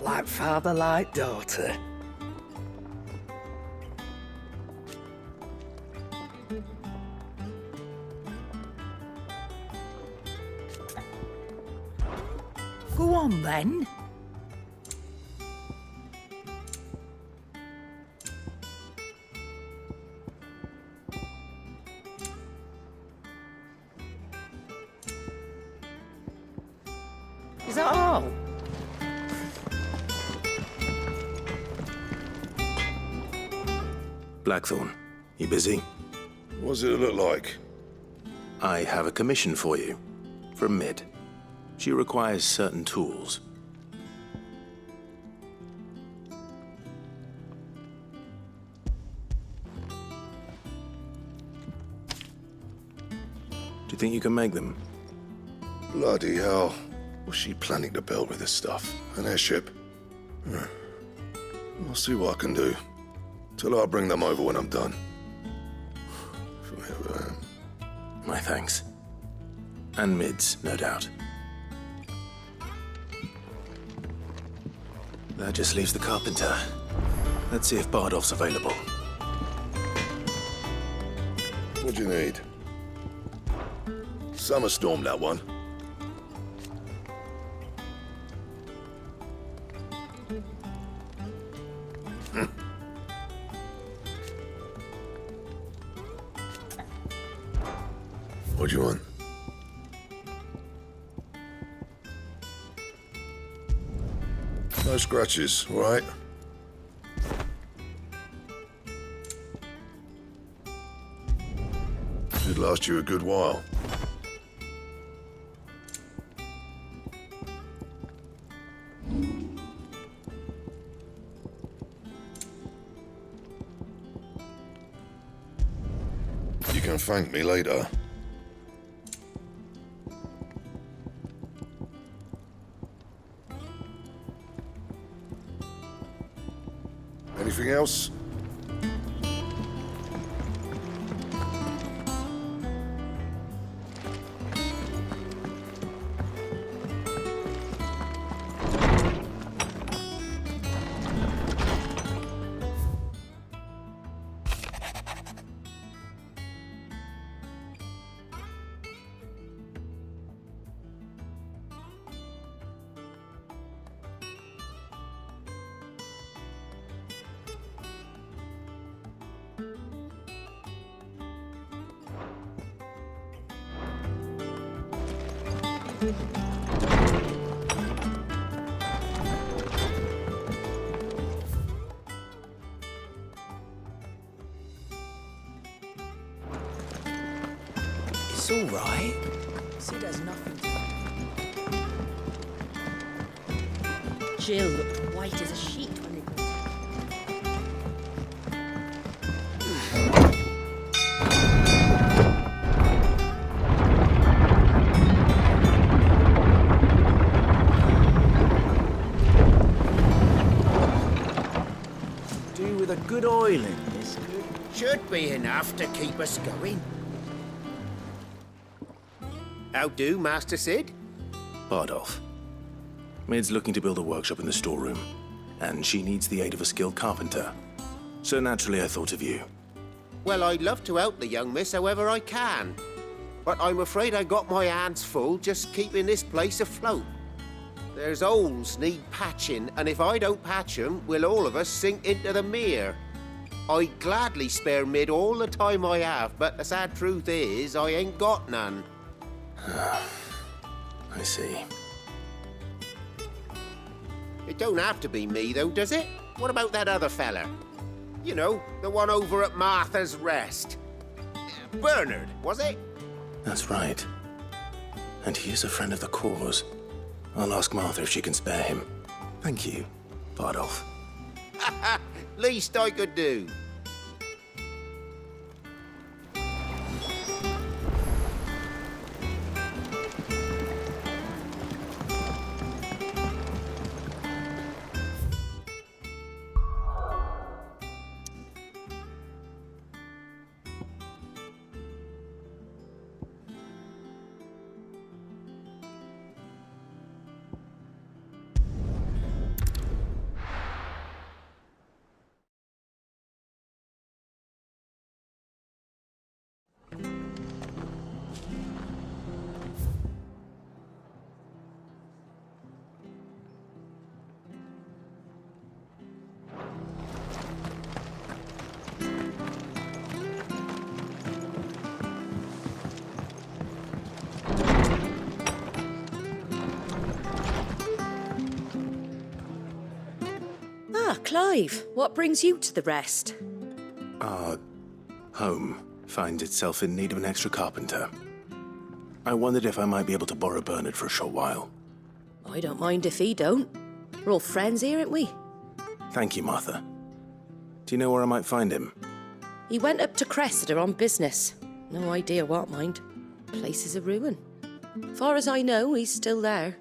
Like father, like daughter. Go on then. Is that all? Blackthorn, you busy? What does it look like? I have a commission for you. From Mid. She requires certain tools. Do you think you can make them? Bloody hell. What's she planning to build with this stuff? An airship? I'll see what I can do. Tell her I'll bring them over when I'm done. My thanks. And Mid's, no doubt. That just leaves the carpenter. Let's see if Bardolph's available. What do you need? Summer storm, that one. What do you want? No scratches, all right? Should last you a good while. You can thank me later. Anything else? It's all right. Sid has nothing to... Jill looked white as a sheet when it got... Do with a good oil in this. Should be enough to keep us going. How do, Master Sid? Bardolph. Mid's looking to build a workshop in the storeroom, and she needs the aid of a skilled carpenter. So naturally I thought of you. Well, I'd love to help the young miss however I can. But I'm afraid I got my hands full just keeping this place afloat. There's holes need patching, and if I don't patch them, will all of us sink into the mere. I'd gladly spare Mid all the time I have, but the sad truth is, I ain't got none. I see. It don't have to be me, though, does it? What about that other fella? You know, the one over at Martha's Rest. Bernard, was it? That's right. And he is a friend of the cause. I'll ask Martha if she can spare him. Thank you, Bardolph. Least I could do. Ah, Clive, what brings you to the rest? Our home finds itself in need of an extra carpenter. I wondered if I might be able to borrow Bernard for a short while. I don't mind if he don't. We're all friends here, aren't we? Thank you, Martha. Do you know where I might find him? He went up to Cressida on business. No idea what, mind. Place is a ruin. Far as I know, he's still there.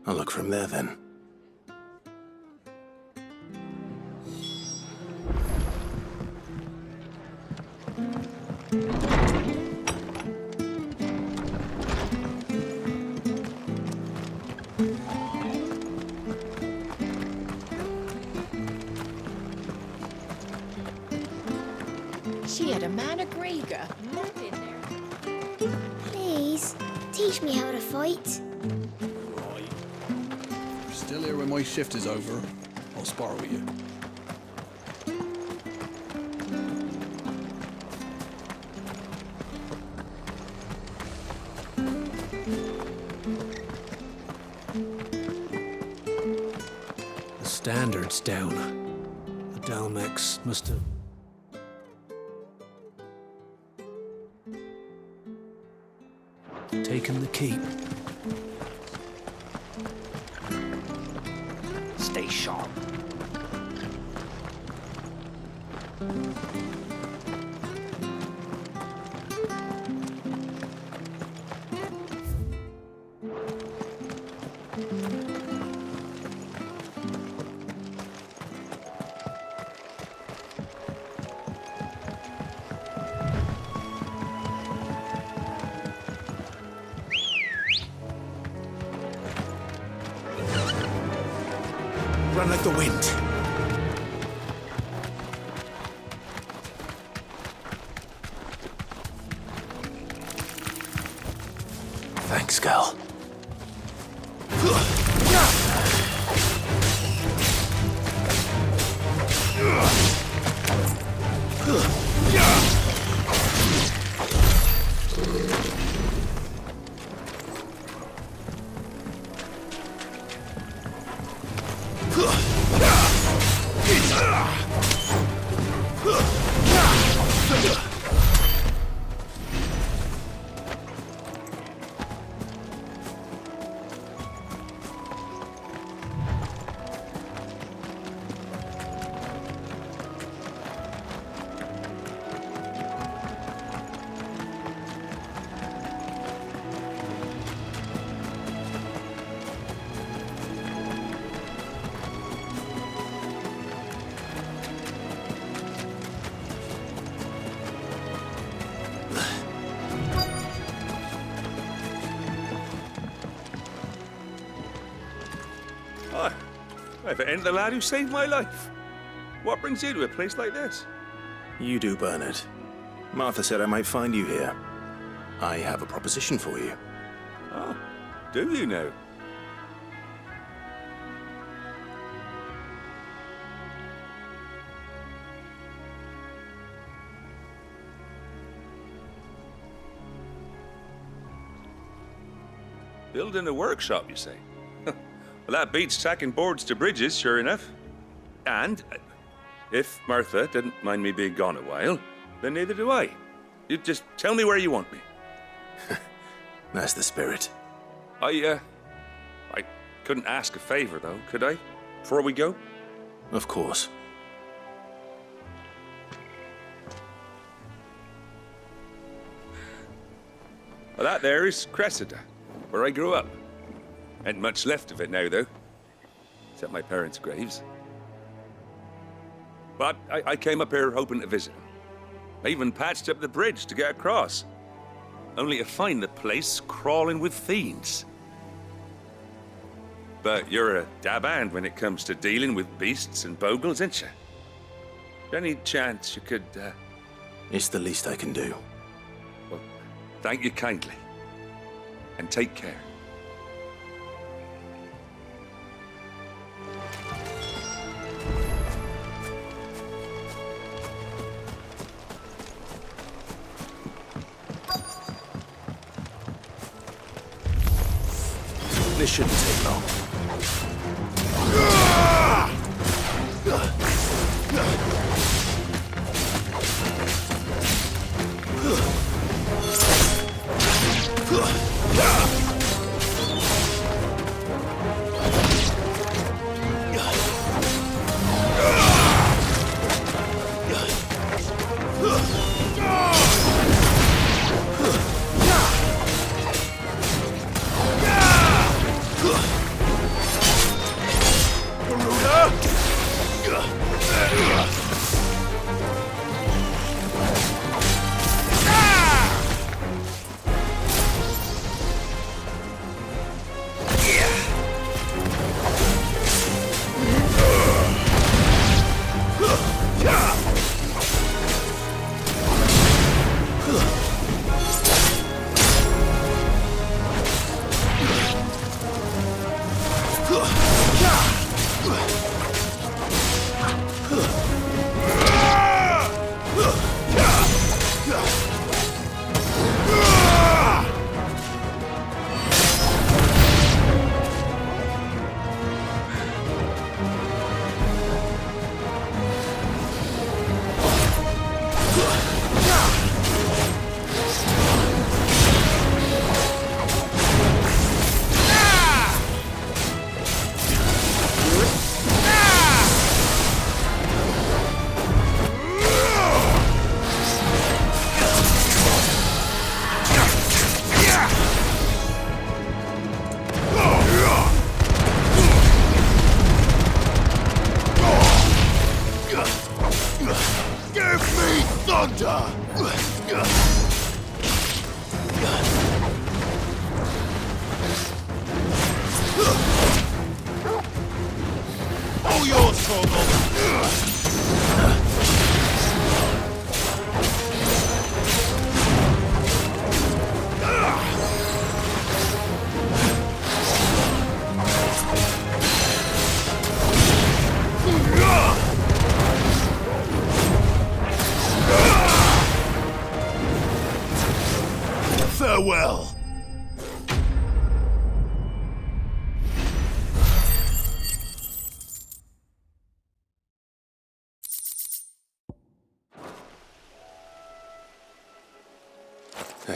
I'll look for him there, then. She had a man of Grieger. Please, teach me how to fight. Right. You're still here when my shift is over. I'll spar with you. The standard's down. The Dalmex must have... taken the keep. Stay sharp. Run like the wind. Thanks, Gal. I've ended the lad who saved my life. What brings you to a place like this? You do, Bernard. Martha said I might find you here. I have a proposition for you. Oh, do you now? Building a workshop, you say? Well, that beats tacking boards to bridges, sure enough. And if Martha didn't mind me being gone a while, then neither do I. You just tell me where you want me. That's the spirit. I couldn't ask a favor, though, could I? Before we go? Of course. Well, that there is Cressida, where I grew up. Ain't much left of it now, though. Except my parents' graves. But I came up here hoping to visit them. I even patched up the bridge to get across. Only to find the place crawling with fiends. But you're a dab hand when it comes to dealing with beasts and bogles, ain't you? Any chance you could, It's the least I can do. Well, thank you kindly. And take care. This shouldn't take long.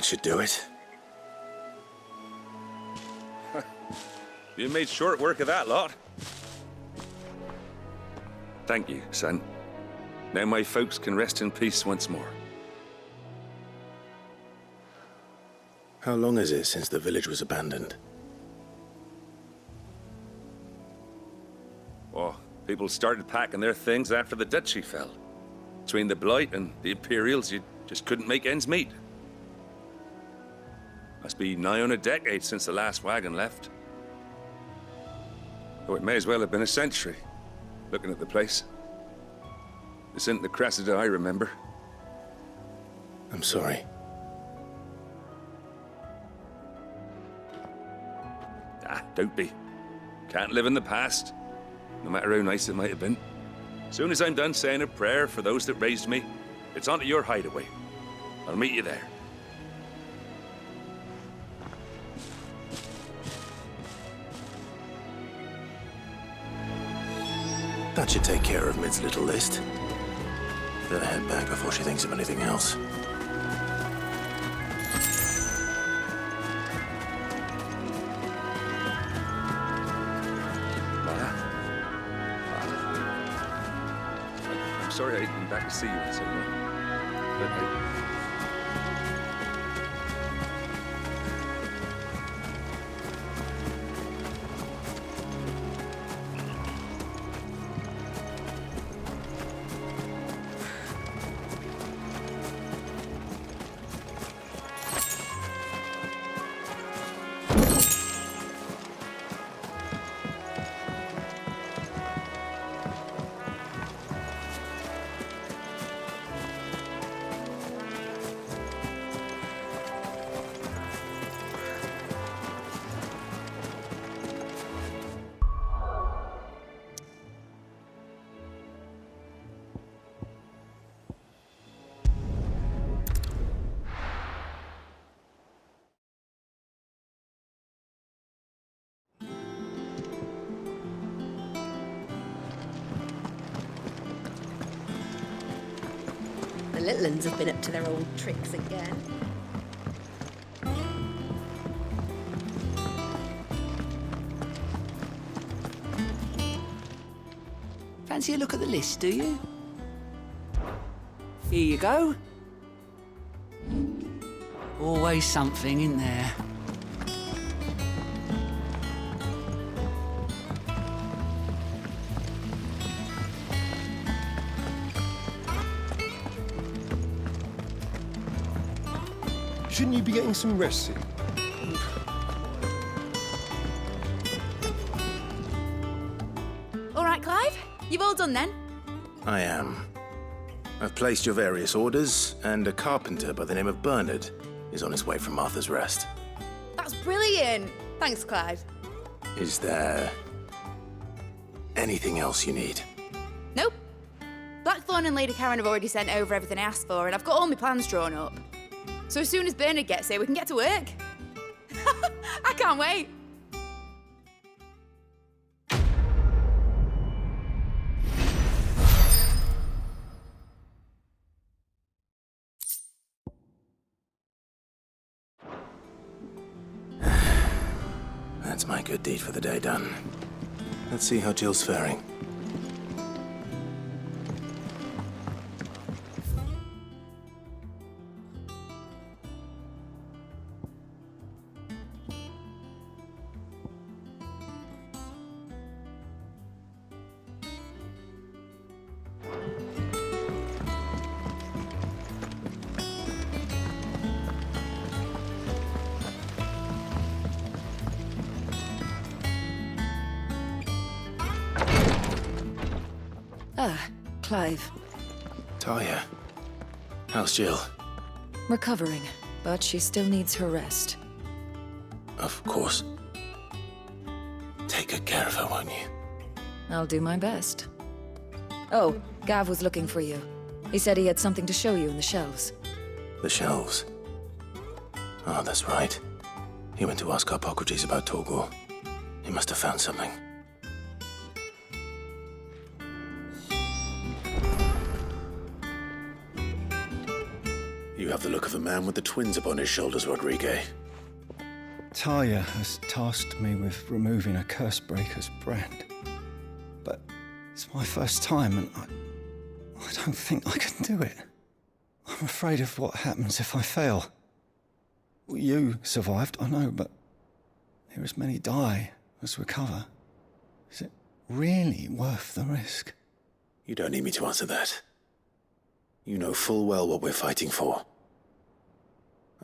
should do it. You made short work of that lot. Thank you, son. Now my folks can rest in peace once more. How long is it since the village was abandoned? Oh, people started packing their things after the duchy fell. Between the Blight and the Imperials, you just couldn't make ends meet. Must be nigh on a decade since the last wagon left. Though it may as well have been a century, looking at the place. This isn't the Cressida I remember. I'm sorry. Ah, don't be. Can't live in the past, no matter how nice it might have been. Soon as I'm done saying a prayer for those that raised me, it's on to your hideaway. I'll meet you there. That should take care of Mid's little list. Better head back before she thinks of anything else. I'm sorry I didn't come back to see you in so long. But The little uns have been up to their old tricks again. Fancy a look at the list, do you? Here you go. Always something in there. Shouldn't you be getting some rest soon? All right, Clive. You've all done then? I am. I've placed your various orders, and a carpenter by the name of Bernard is on his way from Martha's Rest. That's brilliant. Thanks, Clive. Is there anything else you need? Nope. Blackthorn and Lady Karen have already sent over everything I asked for, and I've got all my plans drawn up. So as soon as Bernard gets here, we can get to work. I can't wait. That's my good deed for the day done. Let's see how Jill's faring. Ah, Clive. Talia, how's Jill? Recovering, but she still needs her rest. Of course. Take good care of her, won't you? I'll do my best. Oh, Gav was looking for you. He said he had something to show you in the shelves. The shelves? Oh, that's right. He went to ask Hippocrates about Torgor. He must have found something. You have the look of a man with the twins upon his shoulders, Rodrigue. Talia has tasked me with removing a Cursebreaker's brand. But it's my first time, and I don't think I can do it. I'm afraid of what happens if I fail. You survived, I know, but here as many die as recover. Is it really worth the risk? You don't need me to answer that. You know full well what we're fighting for.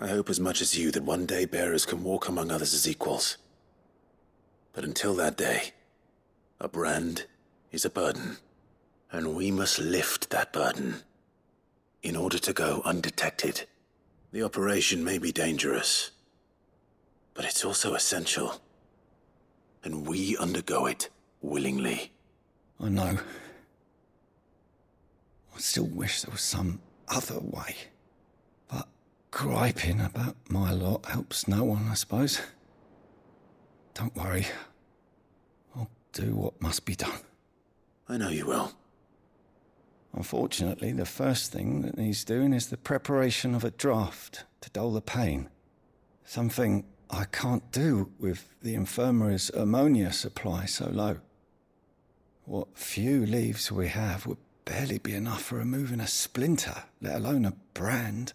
I hope as much as you that one day bearers can walk among others as equals. But until that day, a brand is a burden, and we must lift that burden in order to go undetected. The operation may be dangerous, but it's also essential, and we undergo it willingly. I know. I still wish there was some other way. But griping about my lot helps no one, I suppose. Don't worry. I'll do what must be done. I know you will. Unfortunately, the first thing that needs doing is the preparation of a draft to dull the pain. Something I can't do with the infirmary's ammonia supply so low. What few leaves we have would barely be enough for removing a splinter, let alone a brand.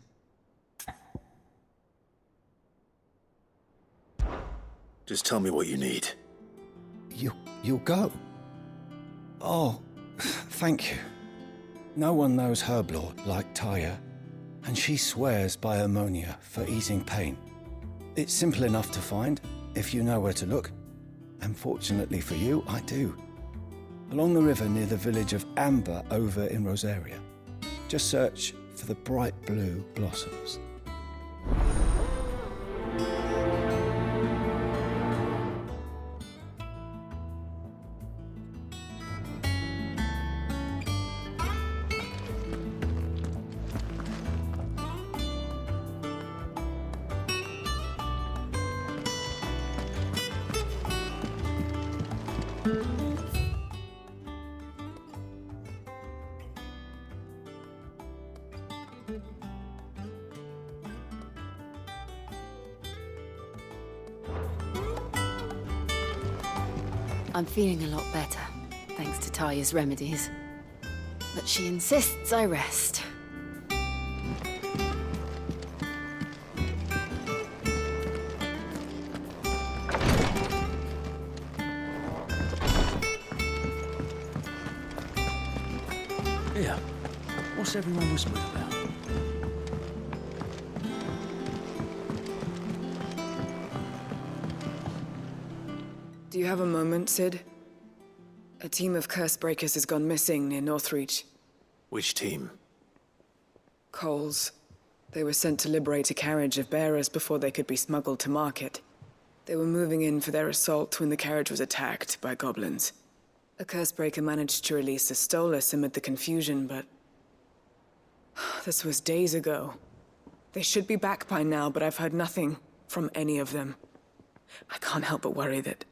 Just tell me what you need. You'll go? Oh, thank you. No one knows Herblord like Taya, and she swears by ammonia for easing pain. It's simple enough to find, if you know where to look. And fortunately for you, I do. Along the river near the village of Amber over in Rosaria. Just search for the bright blue blossoms. I'm feeling a lot better, thanks to Taya's remedies. But she insists I rest. Here, what's everyone whispering about? Do you have a moment, Sid? A team of Cursebreakers has gone missing near Northreach. Which team? Coles. They were sent to liberate a carriage of bearers before they could be smuggled to market. They were moving in for their assault when the carriage was attacked by goblins. A Cursebreaker managed to release a Stolas amid the confusion, but... this was days ago. They should be back by now, but I've heard nothing from any of them. I can't help but worry that...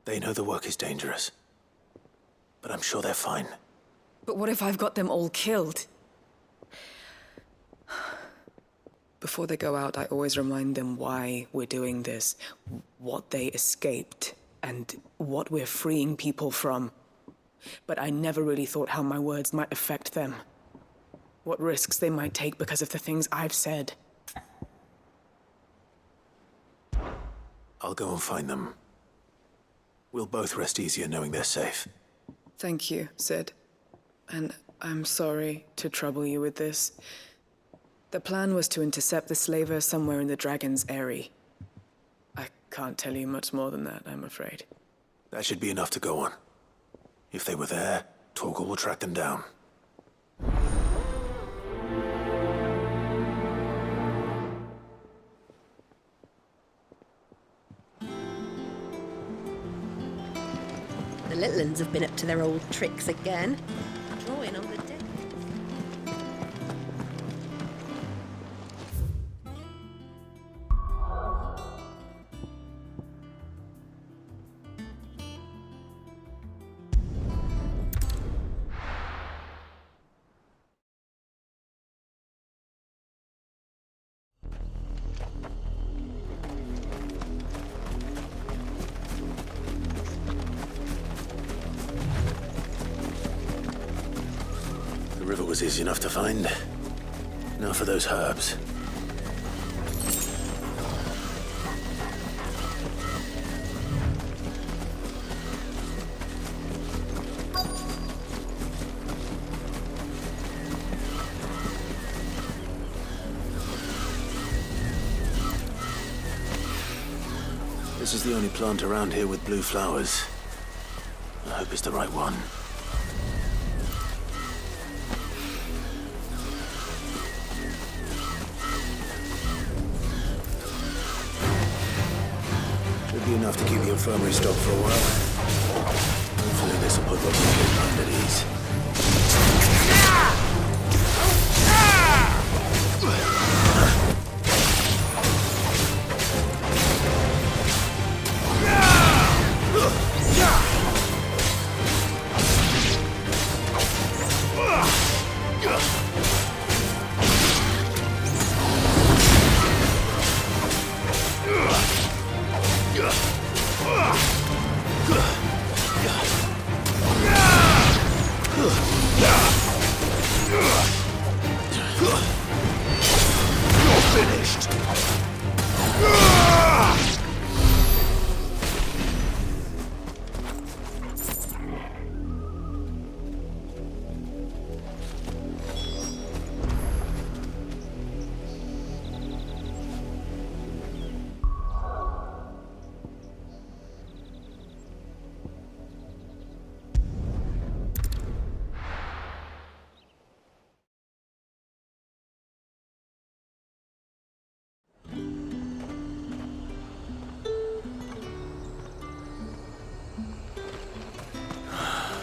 They know the work is dangerous, but I'm sure they're fine. But what if I've got them all killed? Before they go out, I always remind them why we're doing this, what they escaped, and what we're freeing people from. But I never really thought how my words might affect them. What risks they might take because of the things I've said. I'll go and find them. We'll both rest easier knowing they're safe. Thank you, Sid. And I'm sorry to trouble you with this. The plan was to intercept the slaver somewhere in the Dragon's Eyrie. I can't tell you much more than that, I'm afraid. That should be enough to go on. If they were there, Torgal will track them down. The little uns have been up to their old tricks again. Drawing on the was easy enough to find. Now for those herbs. This is the only plant around here with blue flowers. I hope it's the right one. Should be enough to keep the infirmary stocked for a while. Hopefully this will put Rocky mind at ease.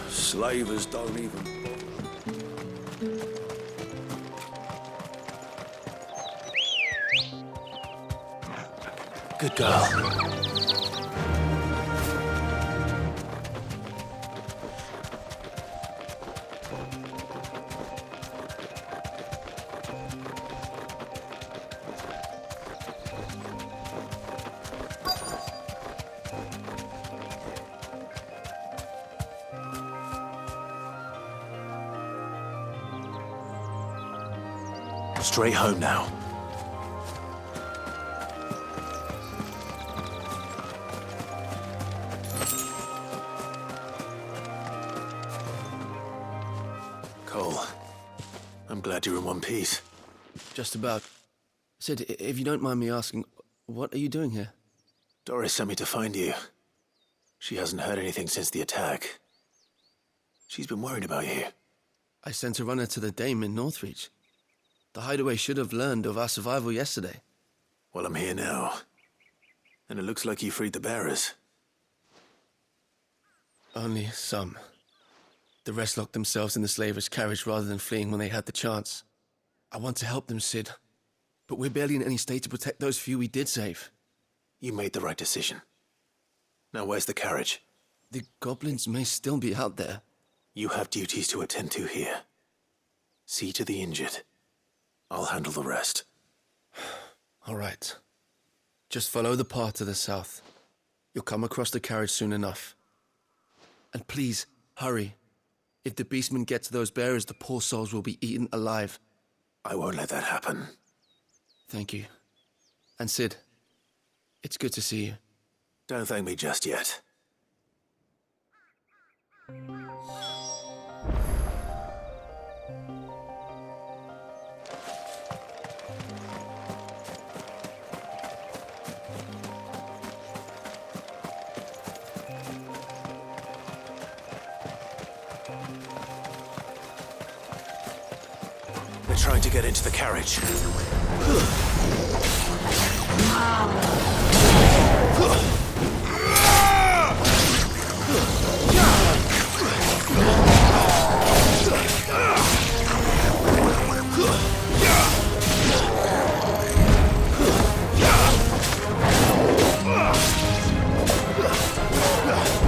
Slavers don't even Good girl. Straight home now. Cole, I'm glad you're in one piece. Just about. Sid, if you don't mind me asking, what are you doing here? Doris sent me to find you. She hasn't heard anything since the attack. She's been worried about you. I sent a runner to the Dame in Northreach. The hideaway should have learned of our survival yesterday. Well, I'm here now. And it looks like you freed the bearers. Only some. The rest locked themselves in the slavers' carriage rather than fleeing when they had the chance. I want to help them, Sid. But we're barely in any state to protect those few we did save. You made the right decision. Now where's the carriage? The goblins may still be out there. You have duties to attend to here. See to the injured. I'll handle the rest. All right. Just follow the path to the south. You'll come across the carriage soon enough. And please, hurry. If the beastmen get to those bearers, the poor souls will be eaten alive. I won't let that happen. Thank you. And Sid, it's good to see you. Don't thank me just yet. They're trying to get into the carriage.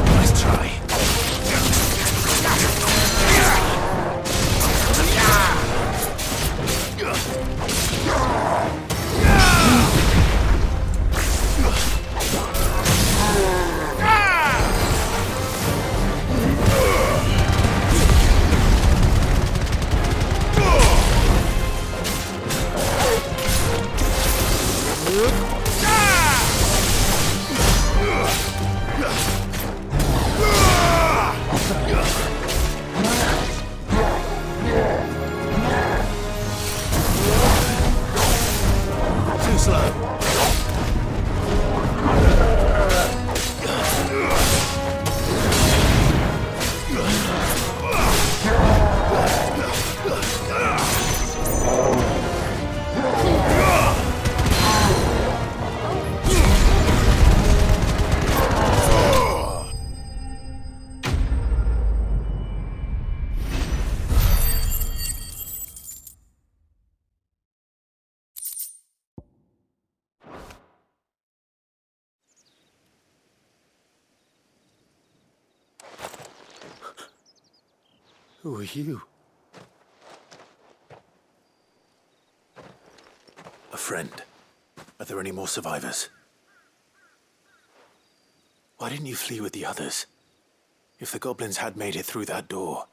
Nice try. Who are you? A friend. Are there any more survivors? Why didn't you flee with the others? If the goblins had made it through that door,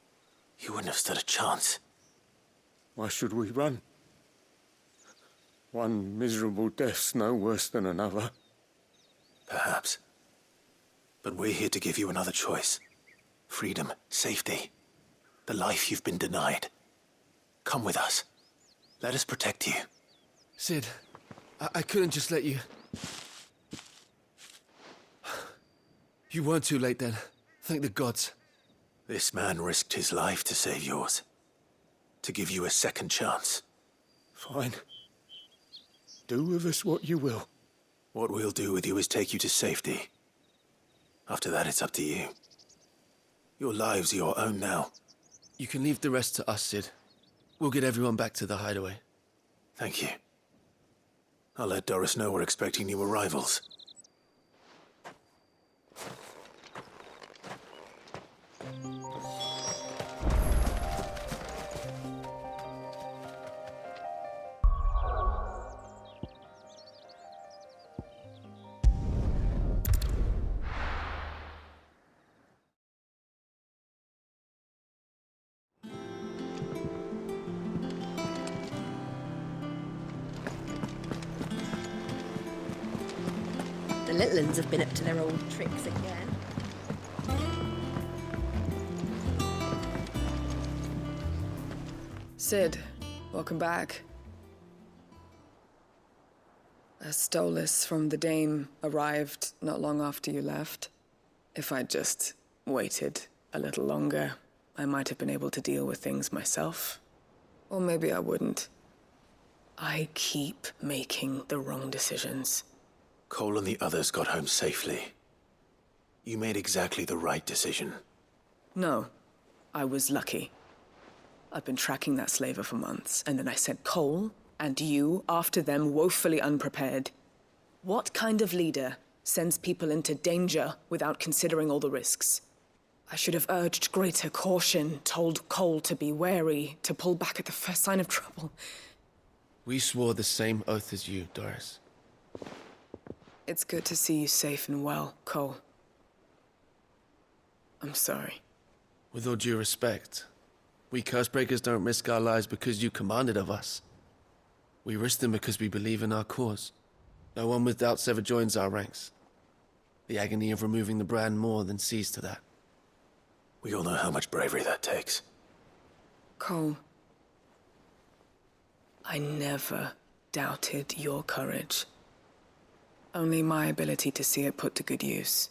you wouldn't have stood a chance. Why should we run? One miserable death's no worse than another. Perhaps. But we're here to give you another choice. Freedom, safety, the life you've been denied. Come with us. Let us protect you. Sid, I couldn't just let you... You weren't too late then. Thank the gods. This man risked his life to save yours. To give you a second chance. Fine. Do with us what you will. What we'll do with you is take you to safety. After that, it's up to you. Your lives are your own now. You can leave the rest to us, Sid. We'll get everyone back to the hideaway. Thank you. I'll let Doris know we're expecting new arrivals. The little uns have been up to their old tricks again. Sid, welcome back. A Stolas from the Dame arrived not long after you left. If I'd just waited a little longer, I might have been able to deal with things myself. Or maybe I wouldn't. I keep making the wrong decisions. Cole and the others got home safely. You made exactly the right decision. No, I was lucky. I've been tracking that slaver for months, and then I sent Cole and you after them woefully unprepared. What kind of leader sends people into danger without considering all the risks? I should have urged greater caution, told Cole to be wary, to pull back at the first sign of trouble. We swore the same oath as you, Doris. It's good to see you safe and well, Cole. I'm sorry. With all due respect, we Cursebreakers don't risk our lives because you commanded of us. We risk them because we believe in our cause. No one with doubts ever joins our ranks. The agony of removing the brand more than sees to that. We all know how much bravery that takes. Cole, I never doubted your courage. Only my ability to see it put to good use.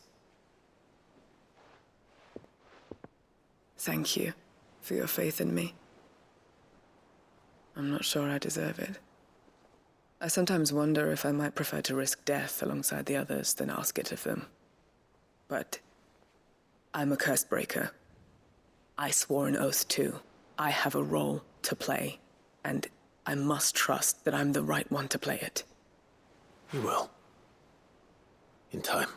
Thank you for your faith in me. I'm not sure I deserve it. I sometimes wonder if I might prefer to risk death alongside the others than ask it of them. But I'm a Cursebreaker. I swore an oath too. I have a role to play, and I must trust that I'm the right one to play it. You will. In time.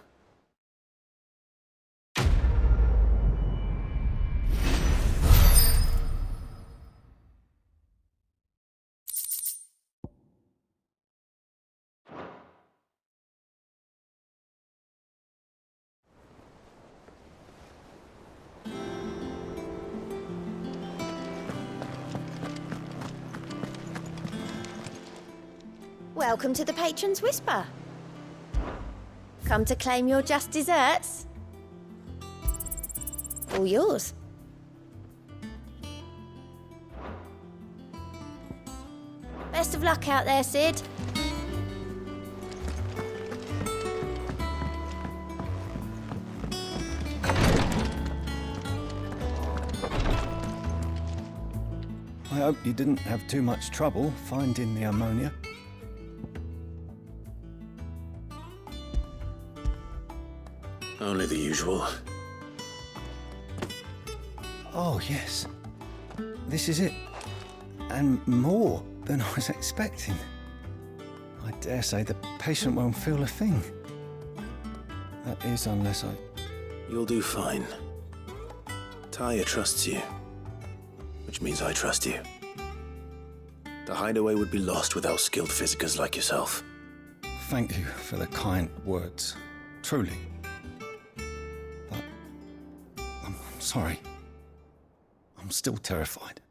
Welcome to the Patron's Whisper. Come to claim your just desserts? All yours. Best of luck out there, Sid. I hope you didn't have too much trouble finding the ammonia. Only the usual. Oh, yes. This is it. And more than I was expecting. I dare say the patient won't feel a thing. That is, unless I... You'll do fine. Taya trusts you. which means I trust you. The hideaway would be lost without skilled physicers like yourself. Thank you for the kind words. Truly. But I'm sorry. I'm still terrified.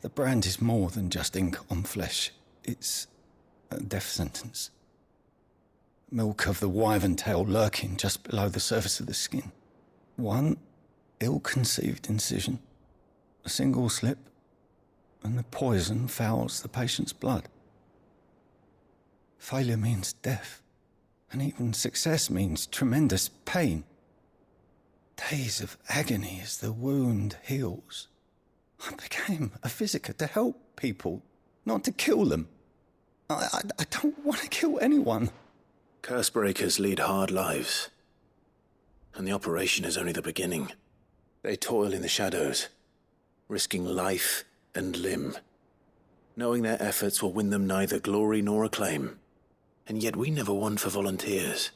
The brand is more than just ink on flesh. It's a death sentence. Milk of the wyvern tail lurking just below the surface of the skin. One ill-conceived incision, a single slip, and the poison fouls the patient's blood. Failure means death, and even success means tremendous pain. Days of agony as the wound heals. I became a physiker to help people, not to kill them. I don't want to kill anyone. Curse breakers lead hard lives, and the operation is only the beginning. They toil in the shadows, risking life and limb, knowing their efforts will win them neither glory nor acclaim. And yet we never won for volunteers.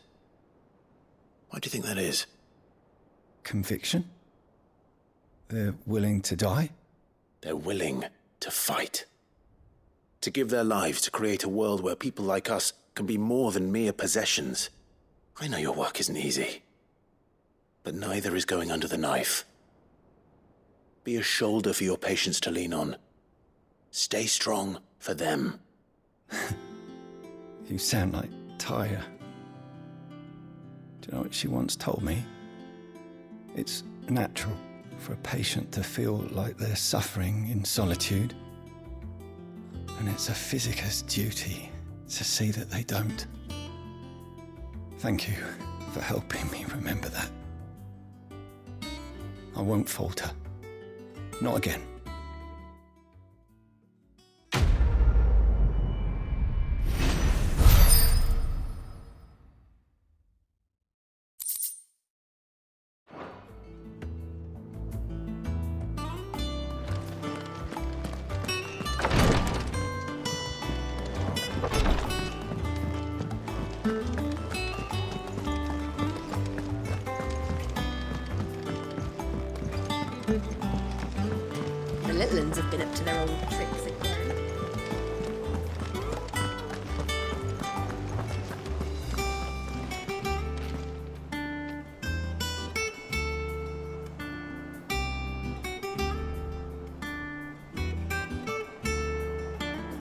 Why do you think that is? Conviction? They're willing to die? They're willing to fight. To give their lives to create a world where people like us can be more than mere possessions. I know your work isn't easy, but neither is going under the knife. Be a shoulder for your patients to lean on. Stay strong for them. You sound like Tyre. Do you know what she once told me? It's natural for a patient to feel like they're suffering in solitude. And it's a physiker's duty to see that they don't. Thank you for helping me remember that. I won't falter. Not again. The little ones have been up to their old tricks again.